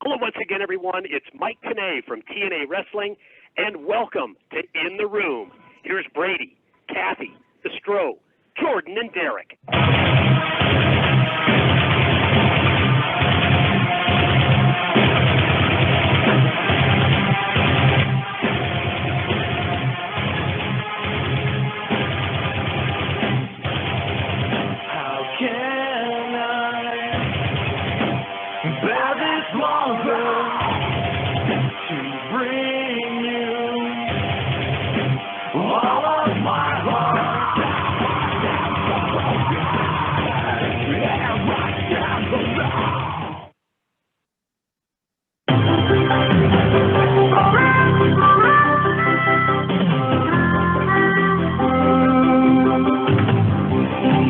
Hello once again, everyone. It's Mike Tenay from TNA Wrestling, and welcome to In the Room. Here's Brady, Kathy, the Stro, Jordan, and Derek.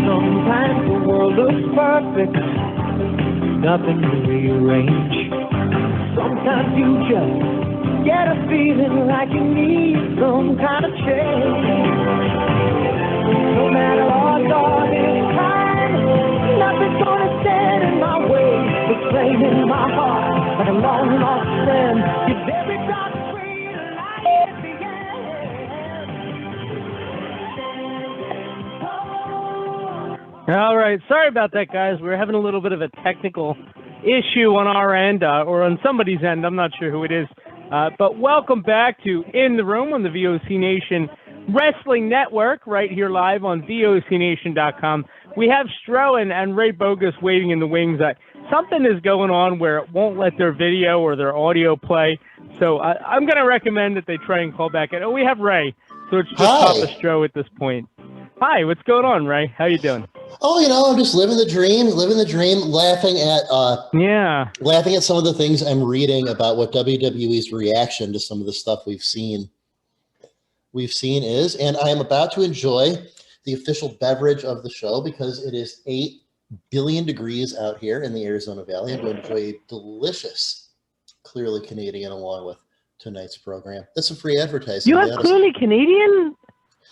Sometimes the world looks perfect, nothing to rearrange. Sometimes you just get a feeling like you need some kind of change. No matter how dark it times, nothing's gonna stand in my way. The flame in my heart, like a long lost friend, gives every dark tree a light at the end. All right, sorry about that, guys. We're having a little bit of a technical issue on our end, or on somebody's end. I'm not sure who it is. But welcome back to In the Room on the VOC Nation Wrestling Network, right here live on VOCNation.com. We have Stro and Ray Bogus waiting in the wings. Something is going on where it won't let their video or their audio play. So I'm going to recommend that they try and call back in. Oh, we have Ray. So it's just Papa Stro at this point. Hi, what's going on, Ray? How you doing? Oh, you know, I'm just living the dream, laughing at some of the things I'm reading about what WWE's reaction to some of the stuff we've seen is, and I am about to enjoy the official beverage of the show because it is 8 billion degrees out here in the Arizona Valley. I'm going to enjoy a delicious Clearly Canadian along with tonight's program. That's some free advertising. You have Clearly Canadian?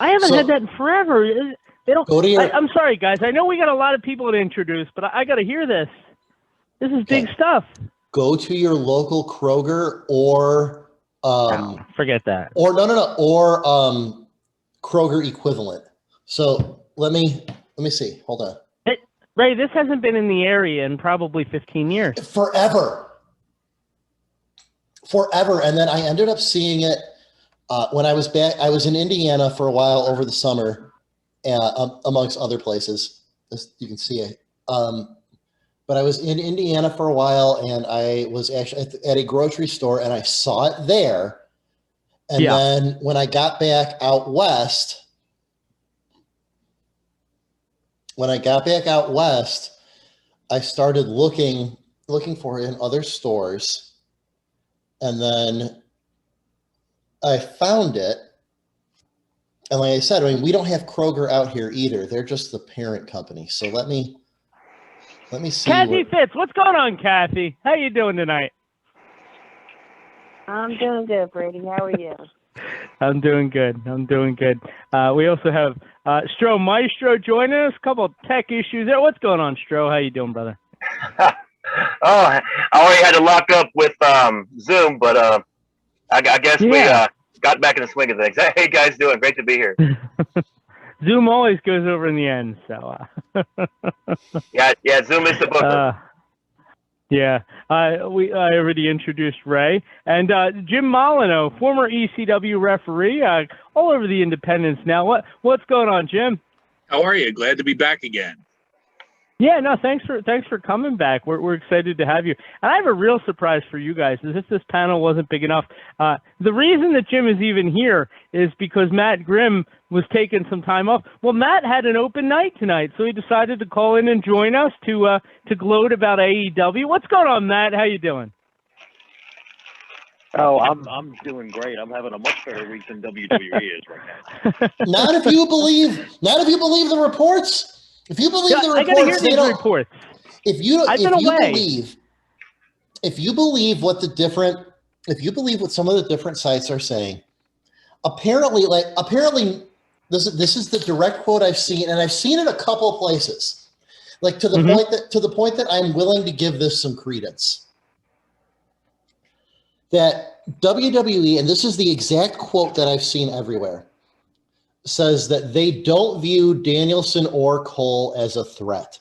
I haven't had that in forever. They don't. Go to your, I'm sorry, guys. I know we got a lot of people to introduce, but I got to hear this. This is big stuff. Go to your local Kroger or forget that. Or or Kroger equivalent. So let me see. Hold on. Ray, this hasn't been in the area in probably 15 years. Forever. And then I ended up seeing it when I was back. I was in Indiana for a while over the summer. Amongst other places, as you can see it. But I was in Indiana for a while, and I was actually at a grocery store, and I saw it there. And then when I got back out west, I started looking for it in other stores, and then I found it. And like I said, I mean, we don't have Kroger out here either. They're just the parent company. So let me see. Kathy Fitz, what's going on, Kathy? How you doing tonight? I'm doing good, Brady. How are you? I'm doing good. We also have Stro Maestro joining us. A couple of tech issues there. What's going on, Stro? How you doing, brother? I already had to lock up with Zoom, but I guess we got back in the swing of things. Hey, guys, doing great to be here. Zoom always goes over in the end, so. Yeah, Zoom is the booker. I already introduced Ray and Jim Molineaux, former ECW referee, all over the independents now. What's going on, Jim? How are you? Glad to be back again. Yeah, no, thanks for coming back. We're excited to have you. And I have a real surprise for you guys. As if this panel wasn't big enough, the reason that Jim is even here is because Matt Grimm was taking some time off. Well, Matt had an open night tonight, so he decided to call in and join us to gloat about AEW. What's going on, Matt? How you doing? Oh, I'm doing great. I'm having a much better week than WWE is right now. Not if you believe the reports. If you believe the reports, I gotta hear these reports. If you believe what some of the different sites are saying, apparently this is the direct quote I've seen, and I've seen it a couple of places, like to the point that I'm willing to give this some credence. that WWE, and this is the exact quote that I've seen everywhere, says that they don't view Danielson or Cole as a threat,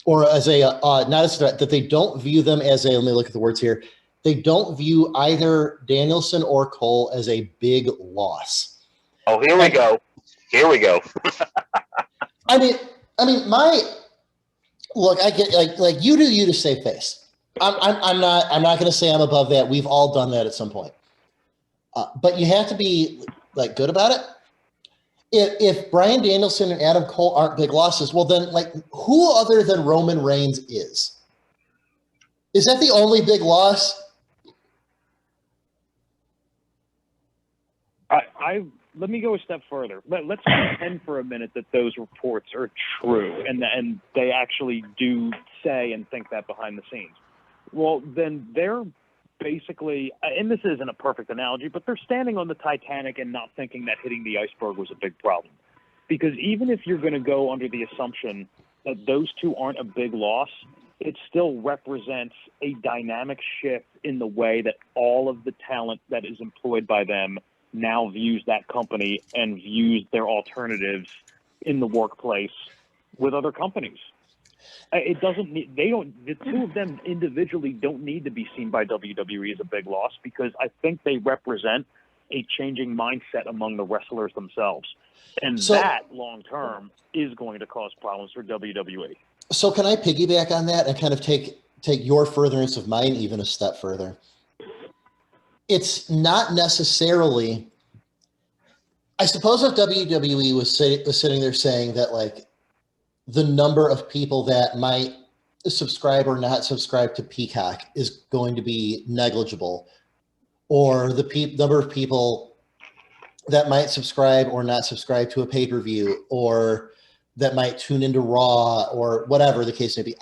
or as a not as a threat, that they don't view them as a, let me look at the words here, they don't view either Danielson or Cole as a big loss. Oh, here we go. Here we go. I mean, look, I get like you do you to save face. I'm not going to say I'm above that. We've all done that at some point. But you have to be like good about it. If Bryan Danielson and Adam Cole aren't big losses, well then, like, who other than Roman Reigns is? Is that the only big loss? Let me go a step further. Let's pretend for a minute that those reports are true and they actually do say and think that behind the scenes. Well, then they're basically, and this isn't a perfect analogy, but they're standing on the Titanic and not thinking that hitting the iceberg was a big problem. Because even if you're going to go under the assumption that those two aren't a big loss, it still represents a dynamic shift in the way that all of the talent that is employed by them now views that company and views their alternatives in the workplace with other companies. It doesn't need, they don't, the two of them individually don't need to be seen by WWE as a big loss, because I think they represent a changing mindset among the wrestlers themselves. And so, that long term is going to cause problems for WWE. So can I piggyback on that and kind of take your furtherance of mine even a step further? It's not necessarily, I suppose if WWE was sitting there saying that, like, the number of people that might subscribe or not subscribe to Peacock is going to be negligible, or the number of people that might subscribe or not subscribe to a pay-per-view, or that might tune into Raw, or whatever the case may be.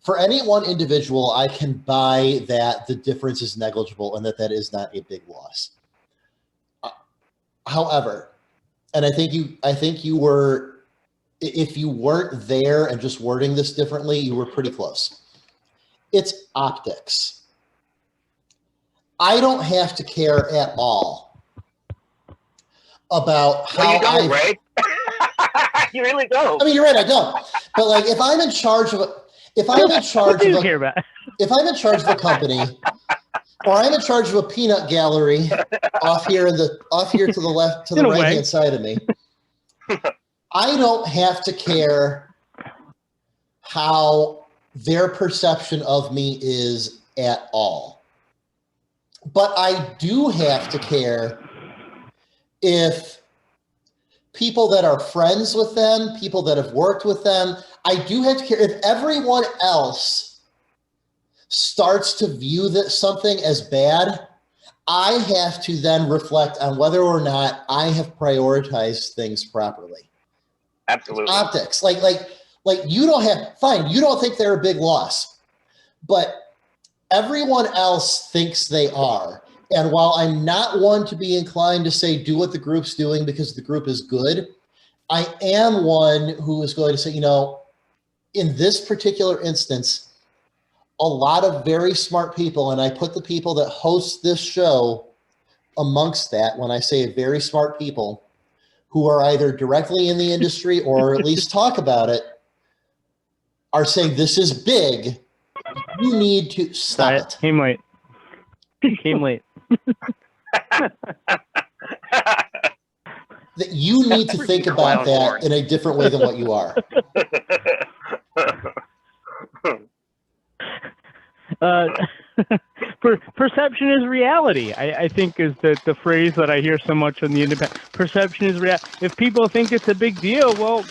For any one individual, I can buy that the difference is negligible and that is not a big loss. However, and I think you were, if you weren't there and just wording this differently, you were pretty close. It's optics. I don't have to care at all about how you don't, Ray. You really don't. I mean, you're right, I don't. But like, if I'm in charge of a company, or I'm in charge of a peanut gallery off here to the left, to the right hand side of me, I don't have to care how their perception of me is at all. But I do have to care if people that are friends with them, people that have worked with them, I do have to care if everyone else starts to view something as bad. I have to then reflect on whether or not I have prioritized things properly. Absolutely. Optics. Like you don't think they're a big loss, but everyone else thinks they are. And while I'm not one to be inclined to say, do what the group's doing because the group is good, I am one who is going to say, in this particular instance, a lot of very smart people, and I put the people that host this show amongst that when I say very smart people, who are either directly in the industry or at least talk about it, are saying this is big. You need to stop it. Came late. That you need to think about that in a different way than what you are. Perception is reality, I think is the phrase that I hear so much on the independent. Perception is reality. If people think it's a big deal, well,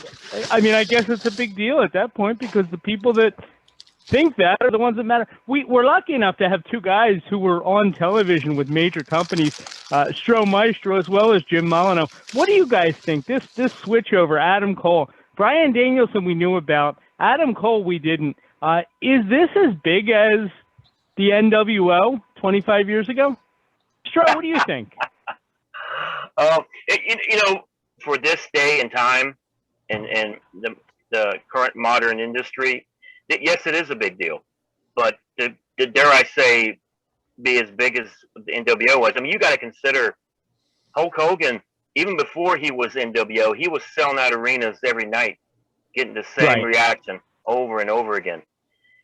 I mean, I guess it's a big deal at that point, because the people that think that are the ones that matter. We're lucky enough to have two guys who were on television with major companies, Maestro as well as Jim Molineaux. What do you guys think? This switch over, Adam Cole, Bryan Danielson we knew about, Adam Cole we didn't. Is this as big as the NWO 25 years ago? What do you think? For this day and time and the current modern industry, yes, it is a big deal. But dare I say, be as big as the NWO was. I mean, you got to consider Hulk Hogan, even before he was NWO, he was selling out arenas every night, getting the same reaction over and over again.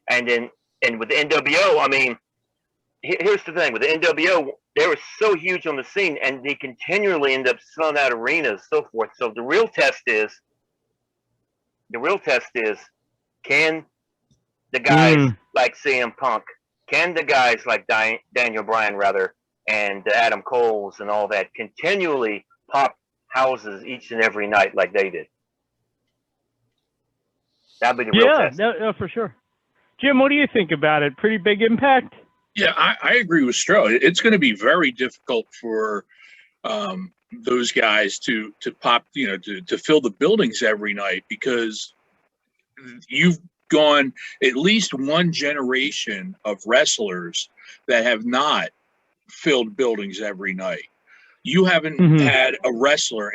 And with the NWO, I mean, here's the thing. With the NWO, they were so huge on the scene, and they continually end up selling out arenas, so forth. So the real test is, can the guys like CM Punk, can the guys like Daniel Bryan, rather, and Adam Cole's and all that continually pop houses each and every night like they did? That'd be the real test. No, for sure. Jim, what do you think about it? Pretty big impact? Yeah, I agree with Stro. It's going to be very difficult for those guys to pop, to fill the buildings every night, because you've gone at least one generation of wrestlers that have not filled buildings every night. You haven't had a wrestler,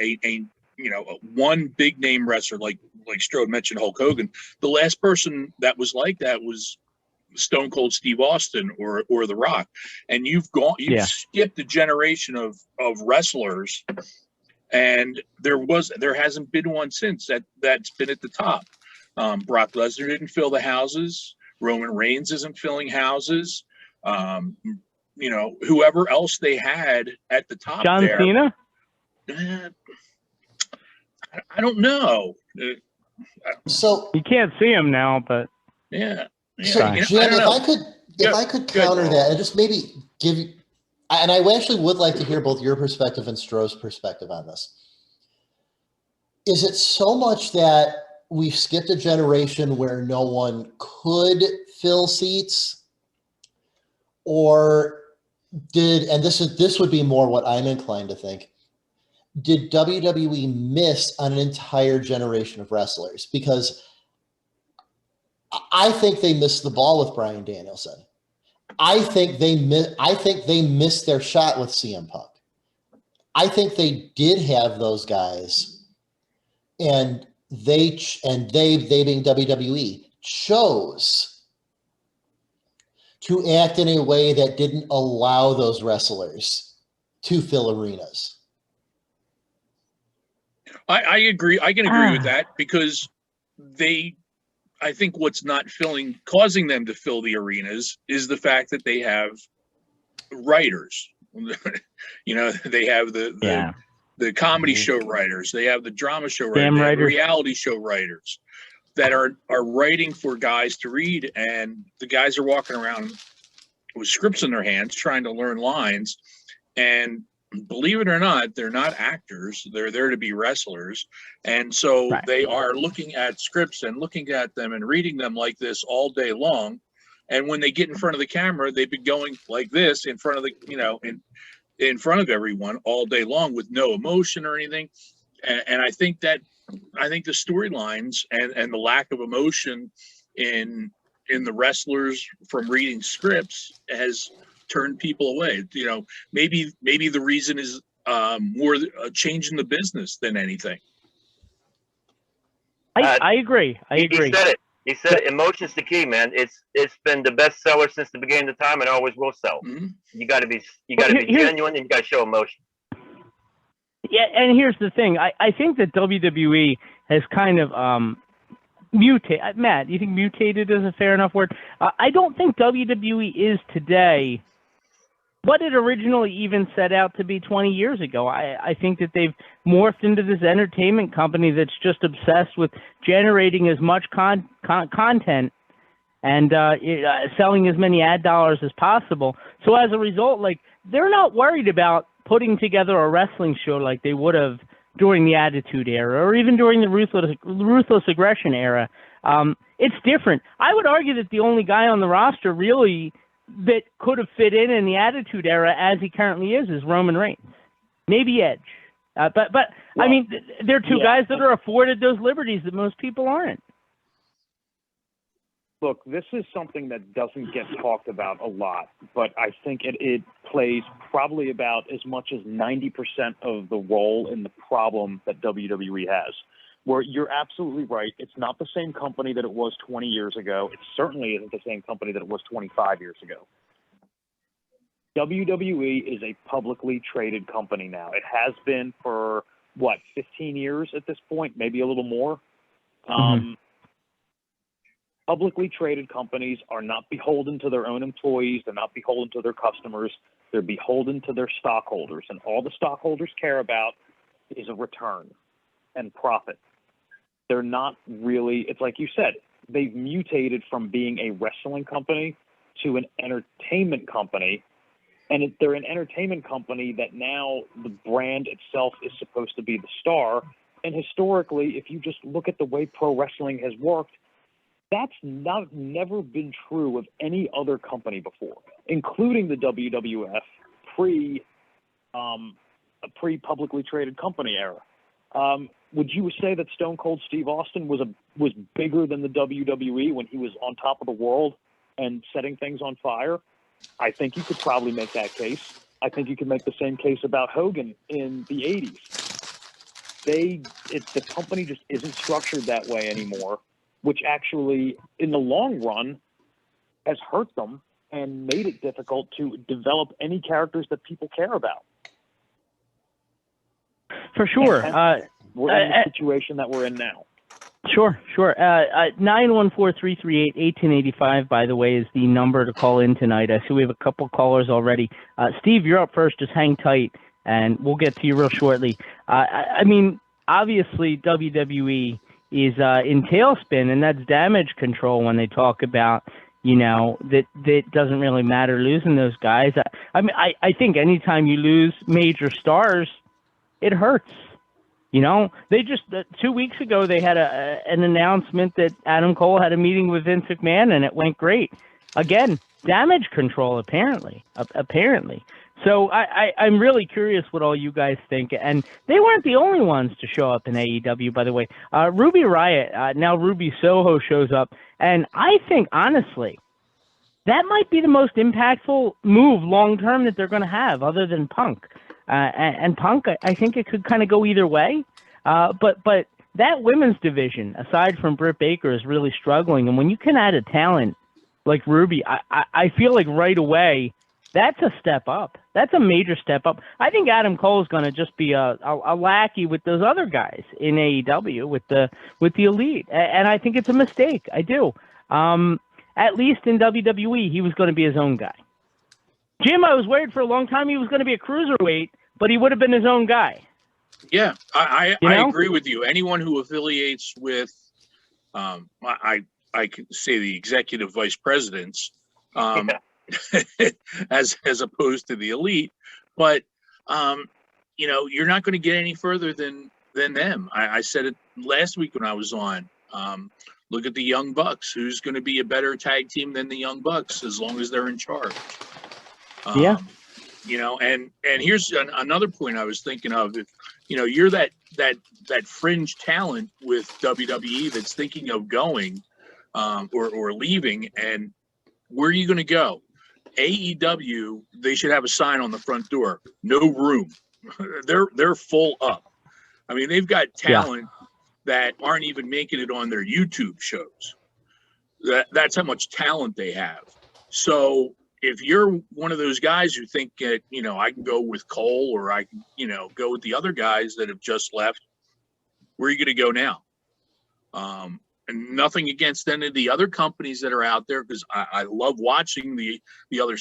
one big name wrestler like Strode mentioned, Hulk Hogan. The last person that was like that was Stone Cold Steve Austin or The Rock, and you've skipped a generation of wrestlers, and there hasn't been one since that's been at the top. Brock Lesnar didn't fill the houses. Roman Reigns isn't filling houses. Whoever else they had at the top, John Cena. I don't know. So you can't see him now, but So, Jim, if I could counter that and just maybe give you, and I actually would like to hear both your perspective and Stroh's perspective on this. Is it so much that we've skipped a generation where no one could fill seats, or and this would be more what I'm inclined to think, did WWE miss on an entire generation of wrestlers? Because I think they missed the ball with Bryan Danielson. I think they missed their shot with CM Punk. I think they did have those guys, and they being WWE chose to act in a way that didn't allow those wrestlers to fill arenas. I agree. I can agree with that, because I think what's not causing them to fill the arenas is the fact that they have writers. They have the comedy show writers, they have the drama show writers, reality show writers that are writing for guys to read, and the guys are walking around with scripts in their hands trying to learn lines, and believe it or not, they're not actors. They're there to be wrestlers. And so they are looking at scripts and looking at them and reading them like this all day long. And when they get in front of the camera, they've been going like this in front of in front of everyone all day long with no emotion or anything. And I think the storylines and the lack of emotion in the wrestlers from reading scripts has turned people away. Maybe the reason is more a change in the business than anything. I agree. He said it. He said emotion's the key, man. It's been the best seller since the beginning of time, and always will sell. You got to be genuine, and you got to show emotion. Yeah, and here's the thing. I think that WWE has kind of mutated. Matt, do you think mutated is a fair enough word? I don't think WWE is today what it originally even set out to be 20 years ago. I think that they've morphed into this entertainment company that's just obsessed with generating as much content and selling as many ad dollars as possible. So as a result, they're not worried about putting together a wrestling show like they would have during the Attitude Era or even during the Ruthless Aggression Era. It's different. I would argue that the only guy on the roster really that could have fit in the Attitude Era as he currently is Roman Reigns. Maybe Edge. But I mean, they're two guys that are afforded those liberties that most people aren't. Look, this is something that doesn't get talked about a lot, but I think it plays probably about as much as 90% of the role in the problem that WWE has. Where you're absolutely right. It's not the same company that it was 20 years ago. It certainly isn't the same company that it was 25 years ago. WWE is a publicly traded company now. It has been for, 15 years at this point, maybe a little more. Publicly traded companies are not beholden to their own employees. They're not beholden to their customers. They're beholden to their stockholders. And all the stockholders care about is a return and profit. They're not really, it's like you said, they've mutated from being a wrestling company to an entertainment company. And they're an entertainment company that now the brand itself is supposed to be the star. And historically, if you just look at the way pro wrestling has worked, that's never been true of any other company before, including the WWF pre-publicly traded company era. Would you say that Stone Cold Steve Austin was bigger than the WWE when he was on top of the world and setting things on fire? I think you could probably make that case. I think you could make the same case about Hogan in the 80s. The company just isn't structured that way anymore, which actually, in the long run, has hurt them and made it difficult to develop any characters that people care about. For sure. We're in the situation that we're in now. Sure. 914-338-1885, by the way, is the number to call in tonight. I see we have a couple callers already. Steve, you're up first. Just hang tight, and we'll get to you real shortly. I mean, obviously, WWE is in tailspin, and that's damage control when they talk about, that doesn't really matter losing those guys. I think anytime you lose major stars, it hurts. They just 2 weeks ago they had an announcement that Adam Cole had a meeting with Vince McMahon and it went great. Again, damage control apparently. So I'm really curious what all you guys think. And they weren't the only ones to show up in AEW, by the way. Ruby Riott, now Ruby Soho shows up, and I think honestly that might be the most impactful move long term that they're going to have, other than Punk. And Punk, I think it could kind of go either way. But that women's division, aside from Britt Baker, is really struggling. And when you can add a talent like Ruby, I feel like right away that's a step up. That's a major step up. I think Adam Cole is going to just be a lackey with those other guys in AEW with the Elite, and I think it's a mistake. I do. At least in WWE, he was going to be his own guy. Jim, I was worried for a long time he was going to be a cruiserweight, but he would have been his own guy. Yeah, I agree with you. Anyone who affiliates with, I can say the executive vice presidents, as opposed to the Elite, but you're not going to get any further than them. I said it last week when I was on. Look at the Young Bucks. Who's going to be a better tag team than the Young Bucks as long as they're in charge? And here's another point I was thinking of. If you're that fringe talent with WWE that's thinking of going or leaving, and where are you going to go? AEW, they should have a sign on the front door: no room. They're full up. I mean, they've got talent that aren't even making it on their YouTube shows. That's how much talent they have. So if you're one of those guys who think that, I can go with Cole or I can, go with the other guys that have just left, where are you going to go now? And nothing against any of the other companies that are out there, because I love watching the other.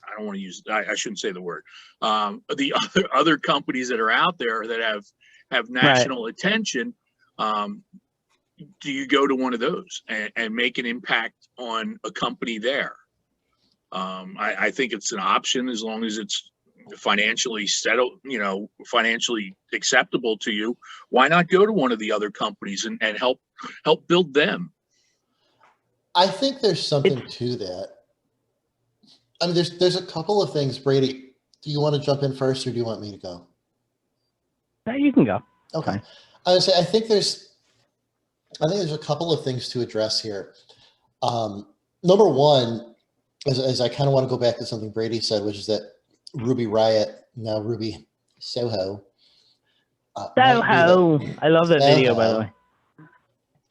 I don't want to use. I shouldn't say the word. The other companies that are out there that have national attention. Do you go to one of those and make an impact on a company there? I think it's an option as long as it's financially settled, financially acceptable to you. Why not go to one of the other companies and help build them? I think there's something to that. I mean, there's a couple of things. Brady, do you want to jump in first, or do you want me to go? You can go. Okay. I would say I think there's a couple of things to address here. Number one, as I kind of want to go back to something Brady said, which is that Ruby Riott, now Ruby Soho. Soho. I love that video, by the way.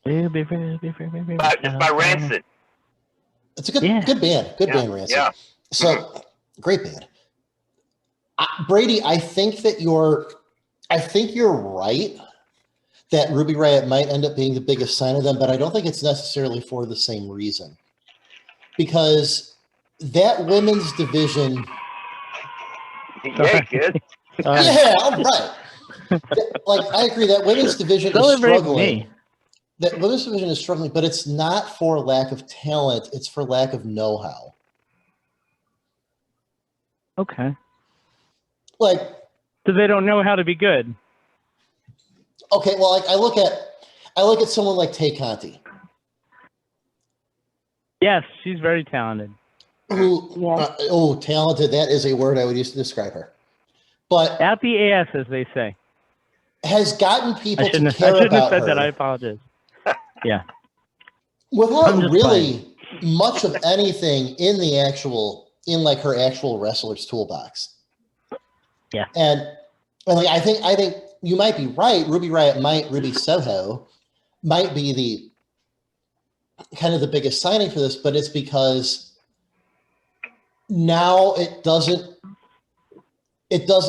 It's by Rancid. It's a good band. Good band, Rancid. Yeah. So Great band. Brady, I think you're right that Ruby Riott might end up being the biggest sign of them, but I don't think it's necessarily for the same reason. Because that women's division. Yeah, kid. Yeah, all right. Like, I agree that women's division is struggling. That women's division is struggling, but it's not for lack of talent. It's for lack of know-how. Okay. Like, so they don't know how to be good. Okay, well, like I look at someone like Tay Conti. Yes, she's very talented. Talented. That is a word I would use to describe her. But out the ass, as they say, has gotten people to care about her. I shouldn't have said that. I apologize. Yeah. Without really much of anything in like her actual wrestler's toolbox. Yeah. And like I think you might be right. Ruby Soho might be the kind of the biggest signing for this, but it's because now it doesn't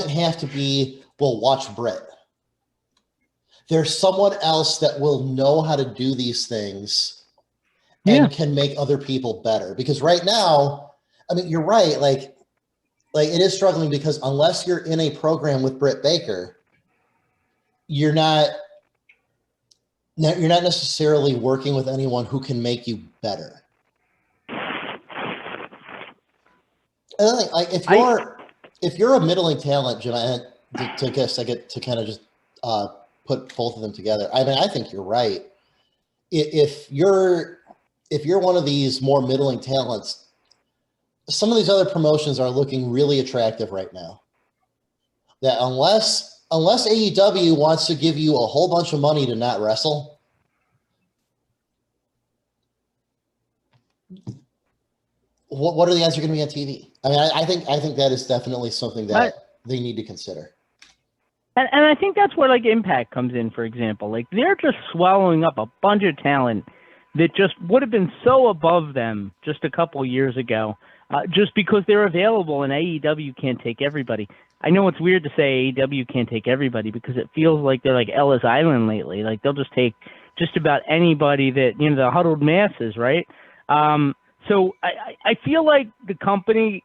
have to be, well, watch Britt. There's someone else that will know how to do these things and can make other people better. Because right now, I mean, you're right. Like it is struggling because unless you're in a program with Britt Baker, you're not necessarily working with anyone who can make you better. And then, like, if you're a middling talent, Jim, I guess I get to kind of just put both of them together. I mean, I think you're right. If you're one of these more middling talents, some of these other promotions are looking really attractive right now. That unless AEW wants to give you a whole bunch of money to not wrestle, what are the odds you're going to be on TV? I mean, I think that is definitely something that they need to consider. And I think that's where like Impact comes in, for example. Like they're just swallowing up a bunch of talent that just would have been so above them just a couple of years ago, just because they're available and AEW can't take everybody. I know it's weird to say AEW can't take everybody because it feels like they're like Ellis Island lately. Like they'll just take just about anybody that, you know, the huddled masses, right? So I feel like the company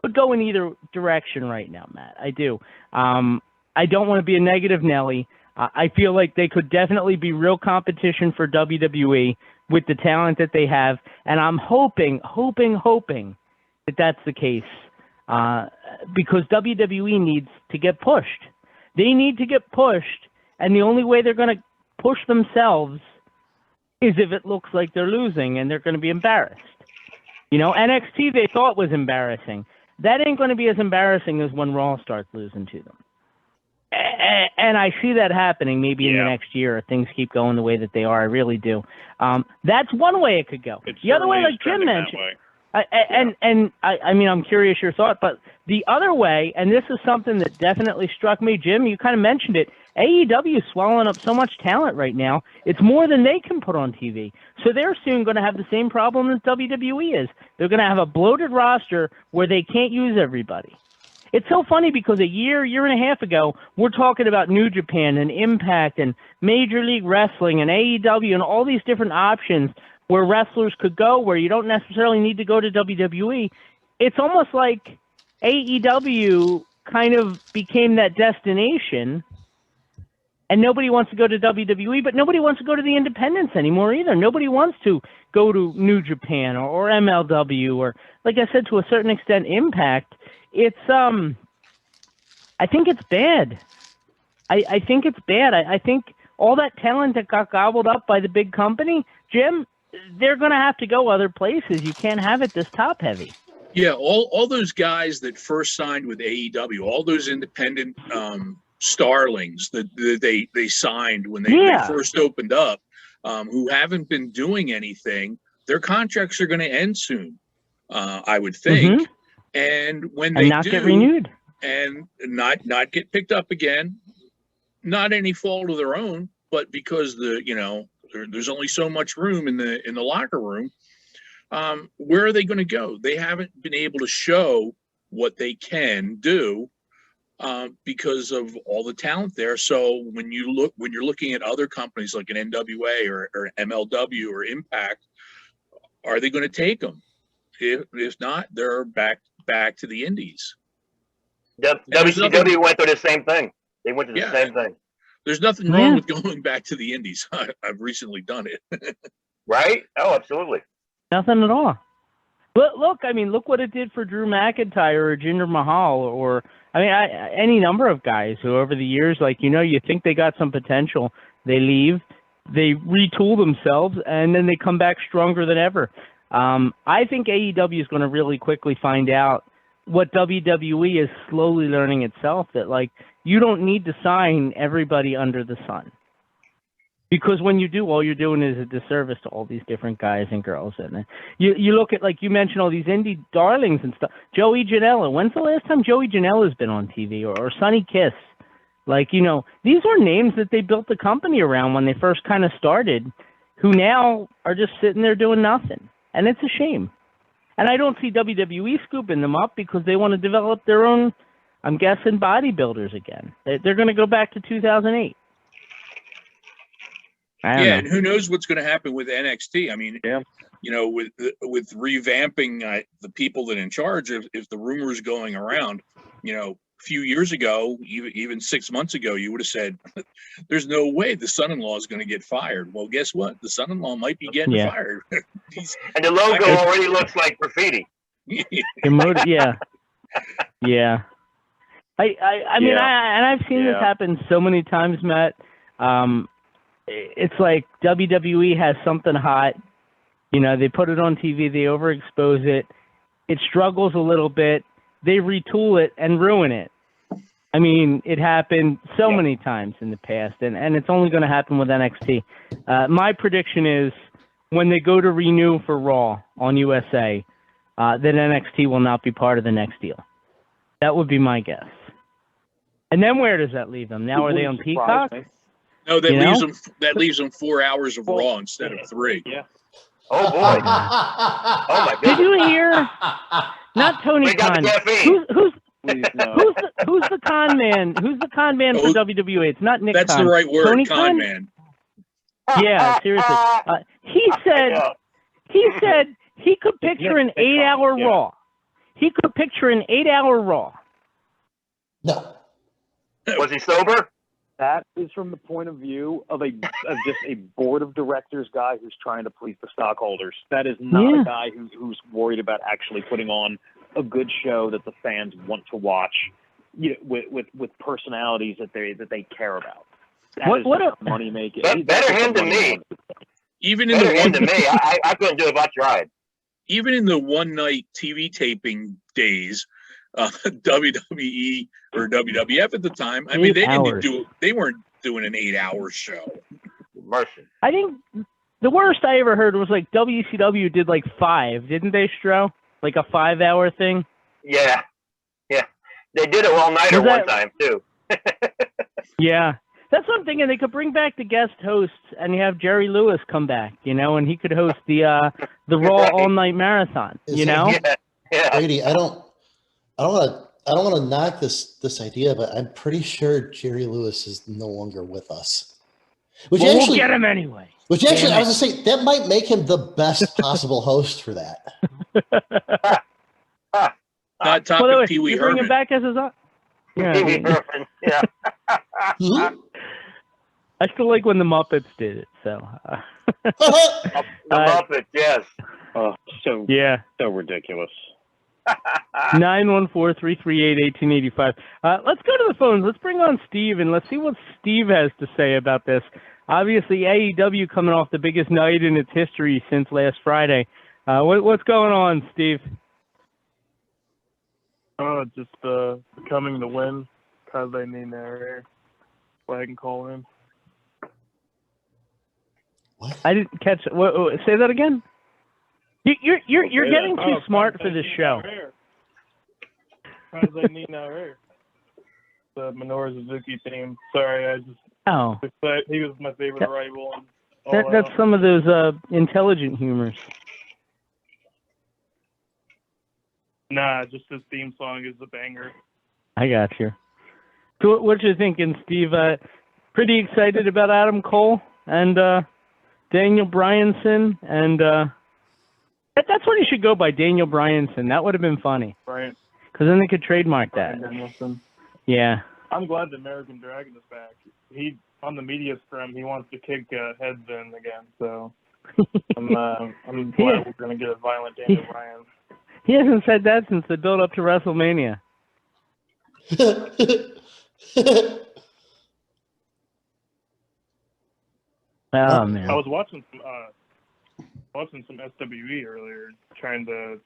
could go in either direction right now, Matt. I do. I don't want to be a negative Nelly. I feel like they could definitely be real competition for WWE with the talent that they have, and I'm hoping that that's the case because WWE needs to get pushed. They need to get pushed, and the only way they're going to push themselves is if it looks like they're losing and they're going to be embarrassed. You know, NXT they thought was embarrassing. That ain't going to be as embarrassing as when Raw starts losing to them. And I see that happening maybe in the next year if things keep going the way that they are. I really do. That's one way it could go. The other way, like Jim mentioned, I mean, I'm curious your thought, but the other way, and this is something that definitely struck me, Jim, you kind of mentioned it, AEW is swallowing up so much talent right now, it's more than they can put on TV. So they're soon going to have the same problem as WWE is. They're going to have a bloated roster where they can't use everybody. It's so funny because a year and a half ago, we're talking about New Japan and Impact and Major League Wrestling and AEW and all these different options where wrestlers could go where you don't necessarily need to go to WWE. It's almost like AEW kind of became that destination, and nobody wants to go to WWE, but nobody wants to go to the independents anymore either. Nobody wants to go to New Japan or MLW or, like I said, to a certain extent, Impact. It's I think it's bad. I think it's bad. I think all that talent that got gobbled up by the big company, Jim, they're going to have to go other places. You can't have it this top heavy. Yeah, all those guys that first signed with AEW, all those independent starlings that they signed when they first opened up, who haven't been doing anything, their contracts are going to end soon, I would think. Mm-hmm. And when they not get renewed and not get picked up again, not any fault of their own, but because there's only so much room in the locker room. Where are they going to go? They haven't been able to show what they can do because of all the talent there. So when you're looking at other companies like an NWA or MLW or Impact, are they going to take them? If not, they're back to the indies. WCW went through the same thing. They went through the same thing. There's nothing wrong with going back to the indies. I've recently done it. Right? Oh, absolutely. Nothing at all. But look, I mean, look what it did for Drew McIntyre or Jinder Mahal, or I mean, any number of guys who over the years, like, you know, you think they got some potential, they leave, they retool themselves, and then they come back stronger than ever. I think AEW is going to really quickly find out what WWE is slowly learning itself, that, like, you don't need to sign everybody under the sun. Because when you do, all you're doing is a disservice to all these different guys and girls. And you look at, like you mentioned, all these indie darlings and stuff. Joey Janela. When's the last time Joey Janela's been on TV? Or Sonny Kiss? Like, you know, these were names that they built the company around when they first kind of started, who now are just sitting there doing nothing. And it's a shame. And I don't see WWE scooping them up because they want to develop their own, I'm guessing, bodybuilders again. They're going to go back to 2008. Yeah, and who knows what's going to happen with NXT? I mean, you know, with revamping the people that are in charge, if the rumors going around, you know, a few years ago, even 6 months ago, you would have said, "There's no way the son-in-law is going to get fired." Well, guess what? The son-in-law might be getting fired. And the logo already looks like graffiti. Yeah. I mean, I've seen this happen so many times, Matt. It's like WWE has something hot, you know, they put it on TV, they overexpose it, it struggles a little bit, they retool it and ruin it. I mean, it happened so many times in the past, and it's only going to happen with NXT. My prediction is when they go to renew for Raw on USA, that NXT will not be part of the next deal. That would be my guess. And then where does that leave them? Now are they on Peacock? No, that leaves them 4 hours of Raw instead of 3. Yeah. Oh boy. Oh my goodness. Did you hear? Not Tony Khan. Who's the con man? Who's the con man for WWE? It's not Nick That's Khan. the right word, Tony con man. Yeah, seriously. He said he could picture an 8-hour Raw. He could picture an 8-hour Raw. No. Was he sober? That is from the point of view of just a board of directors guy who's trying to please the stockholders. That is not a guy who's worried about actually putting on a good show that the fans want to watch, you know, with personalities that they care about. What a money making. Better him than me. Even in the one than me, I couldn't do it if I tried. Even in the one night TV taping days, WWE or WWF at the time, I mean, they weren't doing an 8-hour show. Mercy. I think the worst I ever heard was like WCW did like 5, didn't they, Stro? Like a 5-hour thing. Yeah. They did it all-nighter one time too. Yeah, that's what I'm thinking. They could bring back the guest hosts and have Jerry Lewis come back, you know, and he could host the Raw all-night marathon. You know? Yeah. Brady, I don't want to knock this idea, but I'm pretty sure Jerry Lewis is no longer with us. We'll get him anyway. Which actually, I was going to say, that might make him the best possible host for that. Not talking Pee Wee Herman. Bring him back as his Pee Wee Herman, yeah. I still like when the Muppets did it. So the Muppets, yes. Oh, so ridiculous. 914-338-1885. Let's go to the phones. Let's bring on Steve and let's see what Steve has to say about this. Obviously, AEW coming off the biggest night in its history since last Friday. What's going on, Steve? Just becoming the win. Because they need their flag and call in. What? I didn't catch it. Say that again. You're getting too smart for this show. Because they need no hair. The Minoru Suzuki theme. Sorry, I just. Oh. He was my favorite rival. That's some of those intelligent humors. Nah, just his theme song is a banger. I got you. So what you thinking, Steve? Pretty excited about Adam Cole and Daniel Bryanson, and that's what he should go by, Daniel Bryanson. That would have been funny. Right. Because then they could trademark that. Danielson. Yeah. I'm glad the American Dragon is back. He on the media scrum, he wants to kick heads in again. So I'm glad we're going to get a violent Daniel Bryan. He hasn't said that since the build up to WrestleMania. Oh man! I was watching some SWE earlier, trying to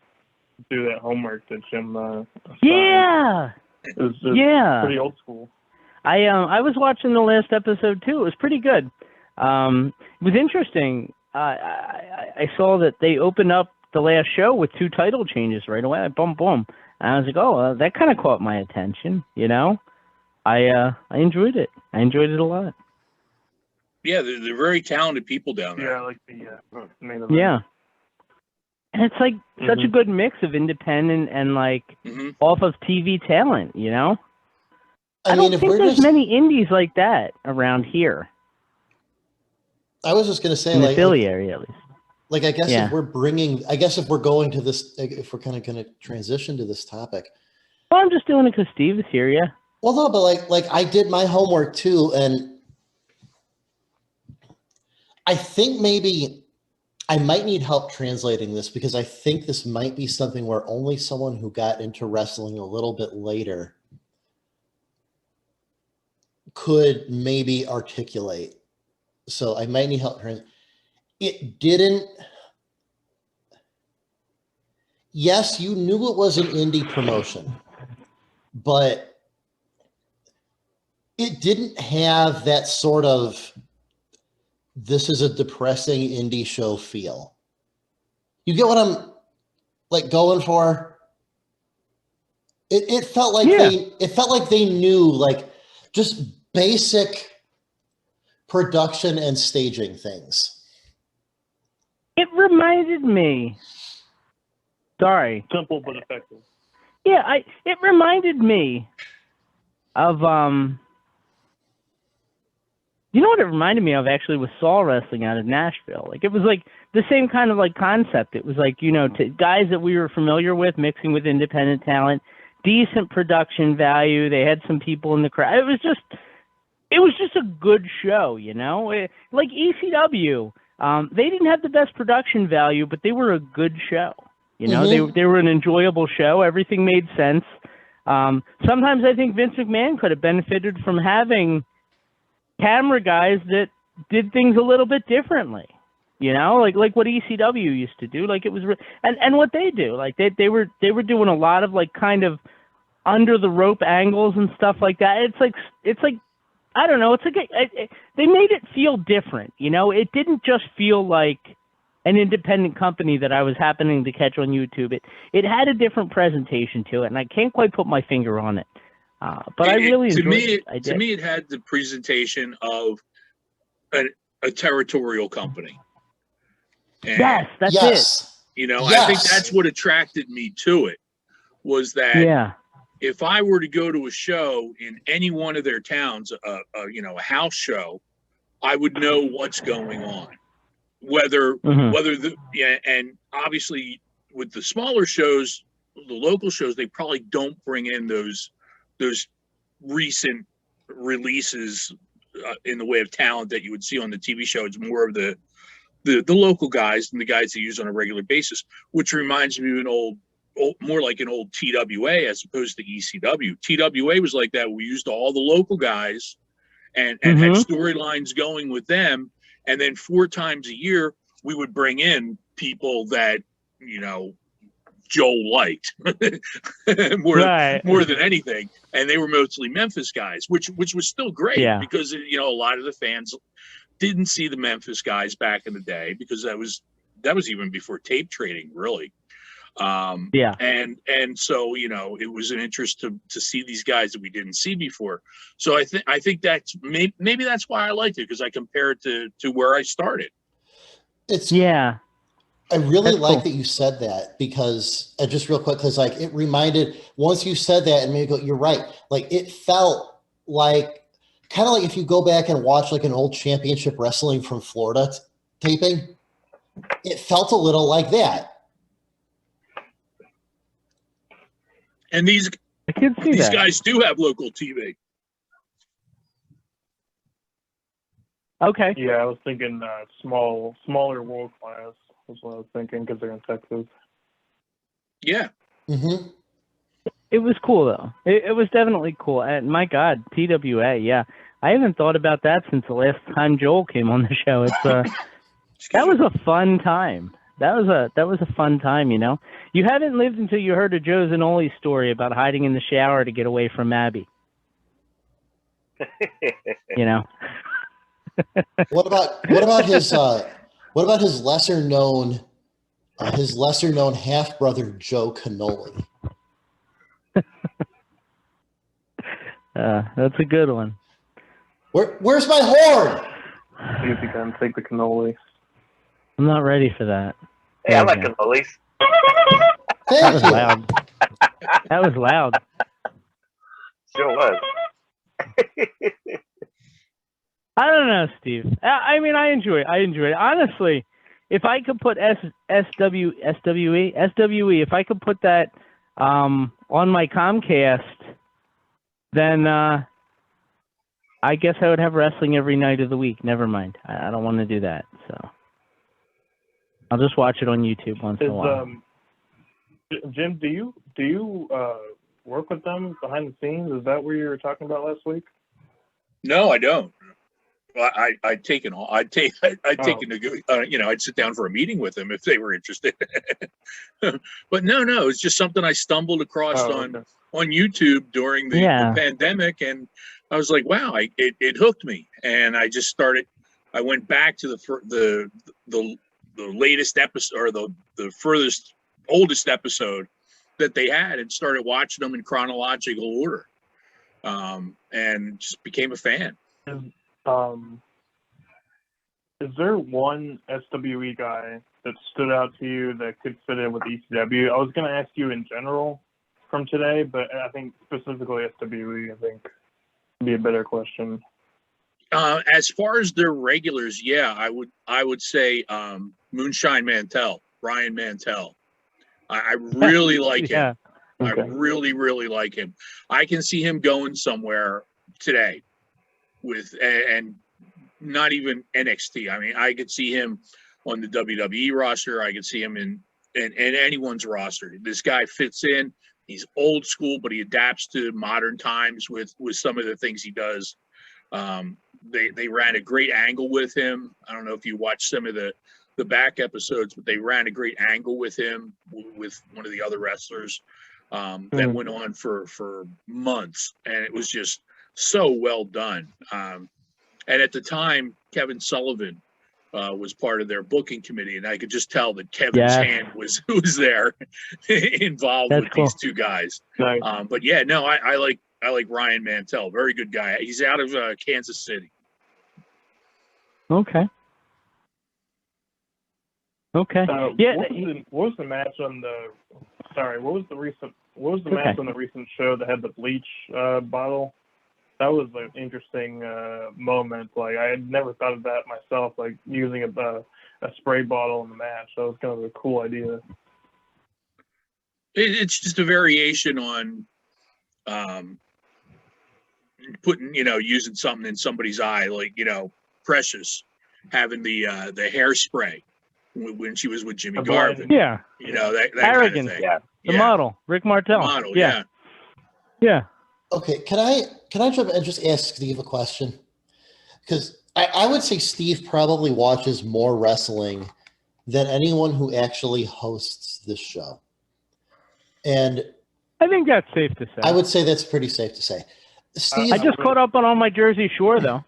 do that homework that Jim. Yeah. It was pretty old school. I was watching the last episode too. It was pretty good. It was interesting. I saw that they opened up the last show with 2 title changes right away. Boom, boom. And I was like, oh, that kind of caught my attention. You know, I enjoyed it. I enjoyed it a lot. Yeah, they're very talented people down there. Yeah, like the main event. Yeah. And it's like such a good mix of independent and like off of TV talent, you know? I don't think there's many indies like that around here. I was just going to say, in the Philly area, at least. Like, I guess if we're going to this, if we're kind of going to transition to this topic. Well, I'm just doing it because Steve is here, yeah. Well, no, but like I did my homework too, and I think maybe I might need help translating this because I think this might be something where only someone who got into wrestling a little bit later could maybe articulate. So I might need help. It didn't. Yes, you knew it was an indie promotion, but it didn't have that sort of, this is a depressing indie show feel. You get what I'm like going for? It felt like they knew like just basic production and staging things. It reminded me. Sorry. Simple but effective. Yeah, it reminded me of you know what it reminded me of actually was Saw Wrestling out of Nashville. Like it was like the same kind of like concept. It was like, you know, guys that we were familiar with mixing with independent talent, decent production value. They had some people in the crowd. It was just a good show, you know? Like ECW, they didn't have the best production value, but they were a good show. You know, they were an enjoyable show. Everything made sense. Sometimes I think Vince McMahon could have benefited from having camera guys that did things a little bit differently. You know, like what ECW used to do. Like it was, and what they do. Like they were doing a lot of like kind of under the rope angles and stuff like that. It's like I don't know. It's like they made it feel different. You know, it didn't just feel like an independent company that I was happening to catch on YouTube. It had a different presentation to it, and I can't quite put my finger on it. But I really enjoyed it. To me, it had the presentation of a territorial company. And, yes, that's it. You know, I think that's what attracted me to it, was that if I were to go to a show in any one of their towns, a house show, I would know what's going on. Whether and obviously with the smaller shows, the local shows, they probably don't bring in those recent releases in the way of talent that you would see on the TV show. It's more of the local guys and the guys they use on a regular basis, which reminds me of more like an old TWA as opposed to ECW. TWA was like that. We used all the local guys and had storylines going with them. And then 4 times a year, we would bring in people that, you know, Joel liked more than anything. And they were mostly Memphis guys, which was still great because, you know, a lot of the fans didn't see the Memphis guys back in the day because that was even before tape trading, really. And so, you know, it was an interest to see these guys that we didn't see before. So I think that's maybe that's why I liked it, because I compare it to where I started. I I really That's like cool. that you said that because just real quick, because like it reminded, once you said that and made me go, you're right. Like it felt like kind of like if you go back and watch like an old championship wrestling from Florida taping, it felt a little like that. And these I can see that. guys do have local TV. Okay. Yeah, I was thinking smaller world class was what I was thinking because they're in Texas. Yeah. Mm-hmm. It was cool though. It was definitely cool. And my God, TWA, yeah. I haven't thought about that since the last time Joel came on the show. It's that was a fun time. That was a fun time, you know. You haven't lived until you heard of Joe Zanoli's story about hiding in the shower to get away from Abby. You know. What about his lesser known half brother Joe Cannoli? That's a good one. Where's my horn? See if you can take the cannoli. I'm not ready for that. Hey, I like cannolis. That was loud. That was loud. Sure was. I don't know, Steve. I mean, I enjoy it. Honestly, if I could put SWE, if I could put that on my Comcast, then I guess I would have wrestling every night of the week. Never mind. I don't want to do that. So I'll just watch it on YouTube once in a while. Jim, do you work with them behind the scenes? Is that what you were talking about last week? No, I don't. I'd take I'd sit down for a meeting with them if they were interested. But no, it's just something I stumbled across on YouTube during the pandemic, and I was like, wow, it hooked me, and I just started. I went back to the latest episode, or the oldest episode that they had, and started watching them in chronological order, and just became a fan. Is there one SWE guy that stood out to you that could fit in with ECW? I was going to ask you in general from today, but I think specifically SWE, I think would be a better question. As far as their regulars, yeah, I would say Moonshine Mantell, Brian Mantell. I really like him. Okay. I really like him. I can see him going somewhere today and not even NXT. I mean, I could see him on the WWE roster. I could see him in anyone's roster. This guy fits in. He's old school, but he adapts to modern times with some of the things he does. They ran a great angle with him. I don't know if you watched some of the back episodes, but they ran a great angle with him with one of the other wrestlers that went on for months, and it was just so well done. And at the time, Kevin Sullivan was part of their booking committee, and I could just tell that Kevin's hand was there involved with these two guys. Nice. But yeah, no, I like Ryan Mantell. Very good guy. He's out of Kansas City. Okay. What was the match on the? Sorry, what was the match on the recent show that had the bleach bottle? That was an interesting moment. Like, I had never thought of that myself, like using a spray bottle in the match. That was kind of a cool idea. It's just a variation on using something in somebody's eye, like, Precious having the hairspray when she was with Jimmy Garvin. Yeah. That Arrogant. Kind of thing. The model, Rick Martel. The model, yeah. Okay, can I jump and just ask Steve a question? Because I would say Steve probably watches more wrestling than anyone who actually hosts this show. And I think that's safe to say. I would say that's pretty safe to say. Steve, I just caught up on all my Jersey Shore, though.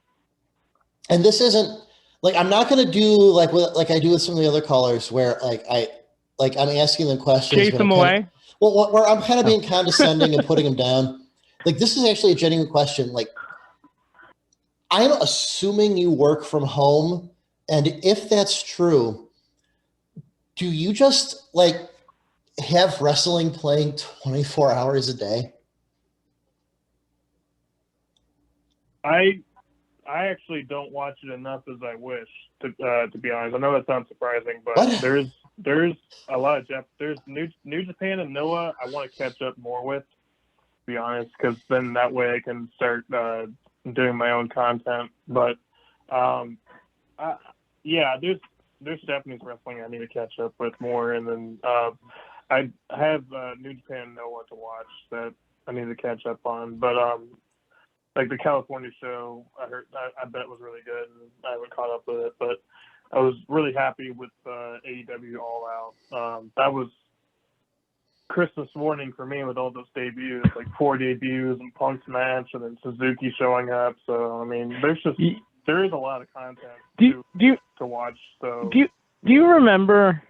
And this isn't like, I'm not going to do like I do with some of the other callers where I'm asking them questions. Chase them away. Where I'm kind of being condescending and putting them down. Like, this is actually a genuine question. Like, I'm assuming you work from home, and if that's true, do you just like have wrestling playing 24 hours a day? I actually don't watch it enough as I wish, to be honest. I know that sounds surprising, but What? there's a lot of there's New Japan and Noah I want to catch up more with, to be honest, because then that way I can start doing my own content. But yeah, there's Japanese wrestling I need to catch up with more, and then I have New Japan and Noah to watch that I need to catch up on. But like the California show, I bet was really good, and I haven't caught up with it, but I was really happy with AEW All Out. That was Christmas morning for me with all those debuts, like 4 debuts and Punk's match, and then Suzuki showing up. So I mean, there is a lot of content to watch. So do you remember?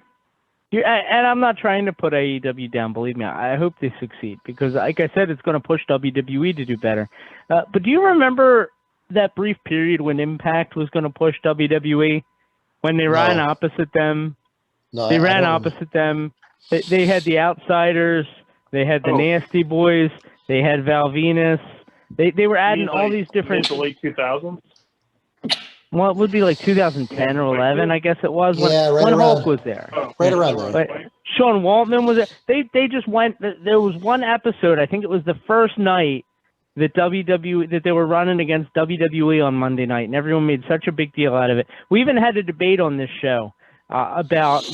And I'm not trying to put AEW down. Believe me, I hope they succeed because, like I said, it's going to push WWE to do better. But do you remember that brief period when Impact was going to push WWE when they ran opposite them? No, they ran opposite them. They had the Outsiders. They had the Nasty Boys. They had Val Venus. They were adding all these different. The late 2000s. Well, it would be like 2010 or 11, I guess it was, when Hulk was there. Right around there. But Sean Waltman was there. They just went. There was one episode, I think it was the first night that that they were running against WWE on Monday night, and everyone made such a big deal out of it. We even had a debate on this show about,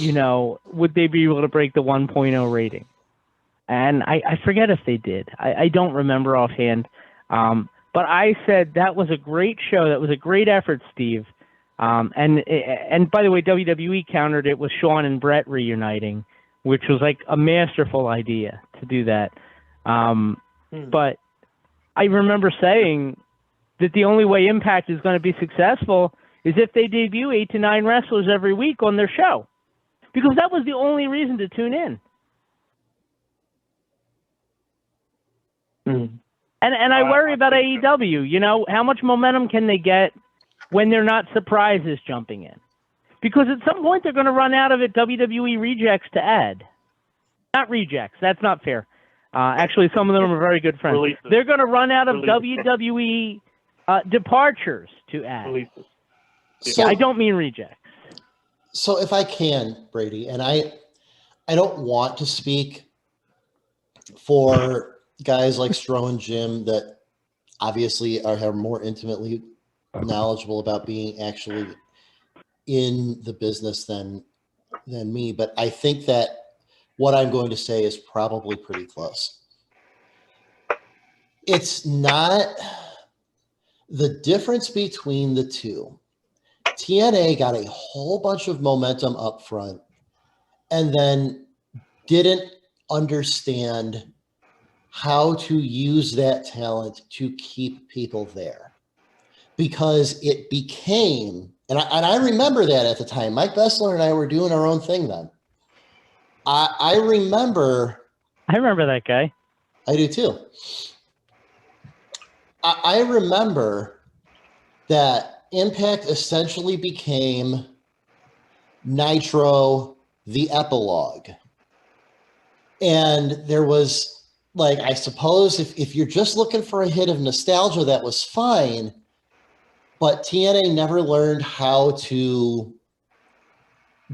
would they be able to break the 1.0 rating? And I forget if they did. I don't remember offhand. But I said that was a great show. That was a great effort, Steve. And by the way, WWE countered it with Sean and Brett reuniting, which was like a masterful idea to do that. But I remember saying that the only way Impact is going to be successful is if they debut 8 to 9 wrestlers every week on their show, because that was the only reason to tune in. And I worry about AEW. How much momentum can they get when they're not surprises jumping in? Because at some point they're going to run out of WWE rejects to add. Not rejects. That's not fair. Actually, some of them are very good friends. Releases. They're going to run out of WWE departures to add. Releases. So, I don't mean rejects. So if I can, Brady, and I don't want to speak for guys like Stro and Jim that obviously are more intimately knowledgeable about being actually in the business than me. But I think that what I'm going to say is probably pretty close. It's not the difference between the two. TNA got a whole bunch of momentum up front and then didn't understand how to use that talent to keep people there, because it became, and I remember that at the time, Mike Bessler and I were doing our own thing then. I remember that guy. I do too. I remember that Impact essentially became Nitro, the epilogue. And there was, like, I suppose if you're just looking for a hit of nostalgia, that was fine. But TNA never learned how to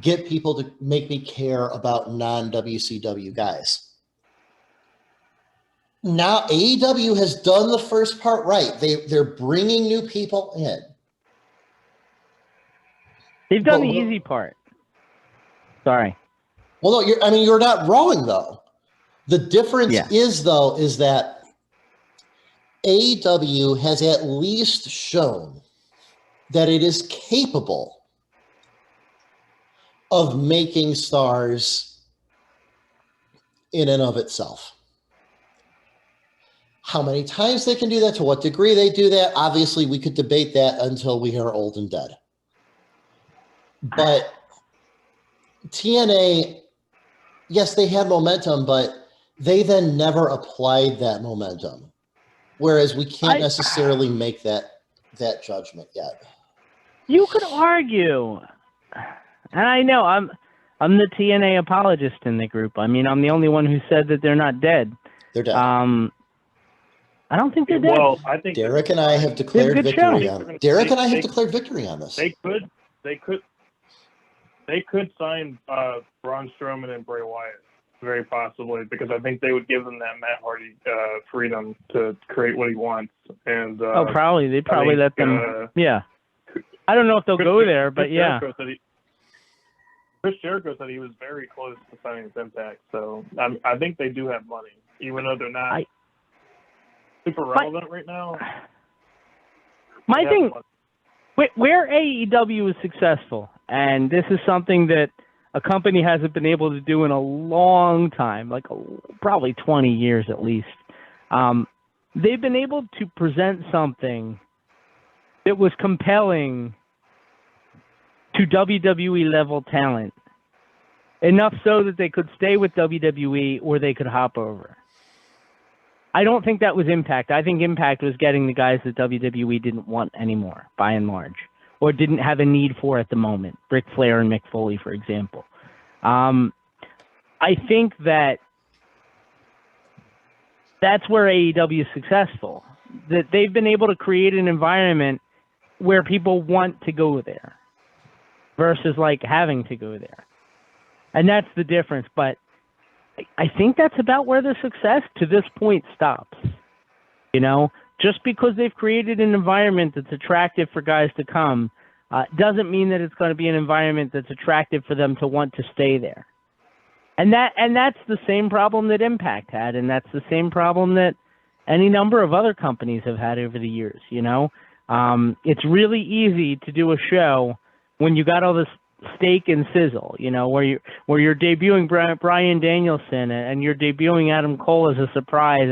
get people to make me care about non-WCW guys. Now AEW has done the first part right. They're bringing new people in. They've done the easy part. Sorry. Well, no, you're not wrong though. The difference is that AEW has at least shown that it is capable of making stars in and of itself. How many times they can do that, to what degree they do that, obviously we could debate that until we are old and dead. But TNA, yes, they had momentum, but they then never applied that momentum. Whereas we can't necessarily make that judgment yet. You could argue, and I know I'm the TNA apologist in the group. I mean, I'm the only one who said that they're not dead. They're dead. I don't think they're dead. Well, I think Derek and I have declared victory on it. Derek and I have declared victory on this. They could sign Braun Strowman and Bray Wyatt, very possibly, because I think they would give them that Matt Hardy freedom to create what he wants. And probably they probably let them. Yeah, I don't know if they'll go there, but yeah. Chris Jericho said he was very close to signing with Impact, so I think they do have money, even though they're not super relevant right now. My thing, where AEW is successful, and this is something that a company hasn't been able to do in a long time, like probably 20 years at least, they've been able to present something that was compelling to WWE level talent, enough so that they could stay with WWE or they could hop over. I don't think that was Impact. I think Impact was getting the guys that WWE didn't want anymore, by and large, or didn't have a need for at the moment. Ric Flair and Mick Foley, for example. I think that's where AEW is successful, that they've been able to create an environment where people want to go there versus like having to go there. And that's the difference. But I think that's about where the success to this point stops. You know, just because they've created an environment that's attractive for guys to come doesn't mean that it's going to be an environment that's attractive for them to want to stay there. And that's the same problem that Impact had, and that's the same problem that any number of other companies have had over the years. You know, it's really easy to do a show when you got all this steak and sizzle, you know, where you're debuting Bryan Danielson and you're debuting Adam Cole as a surprise,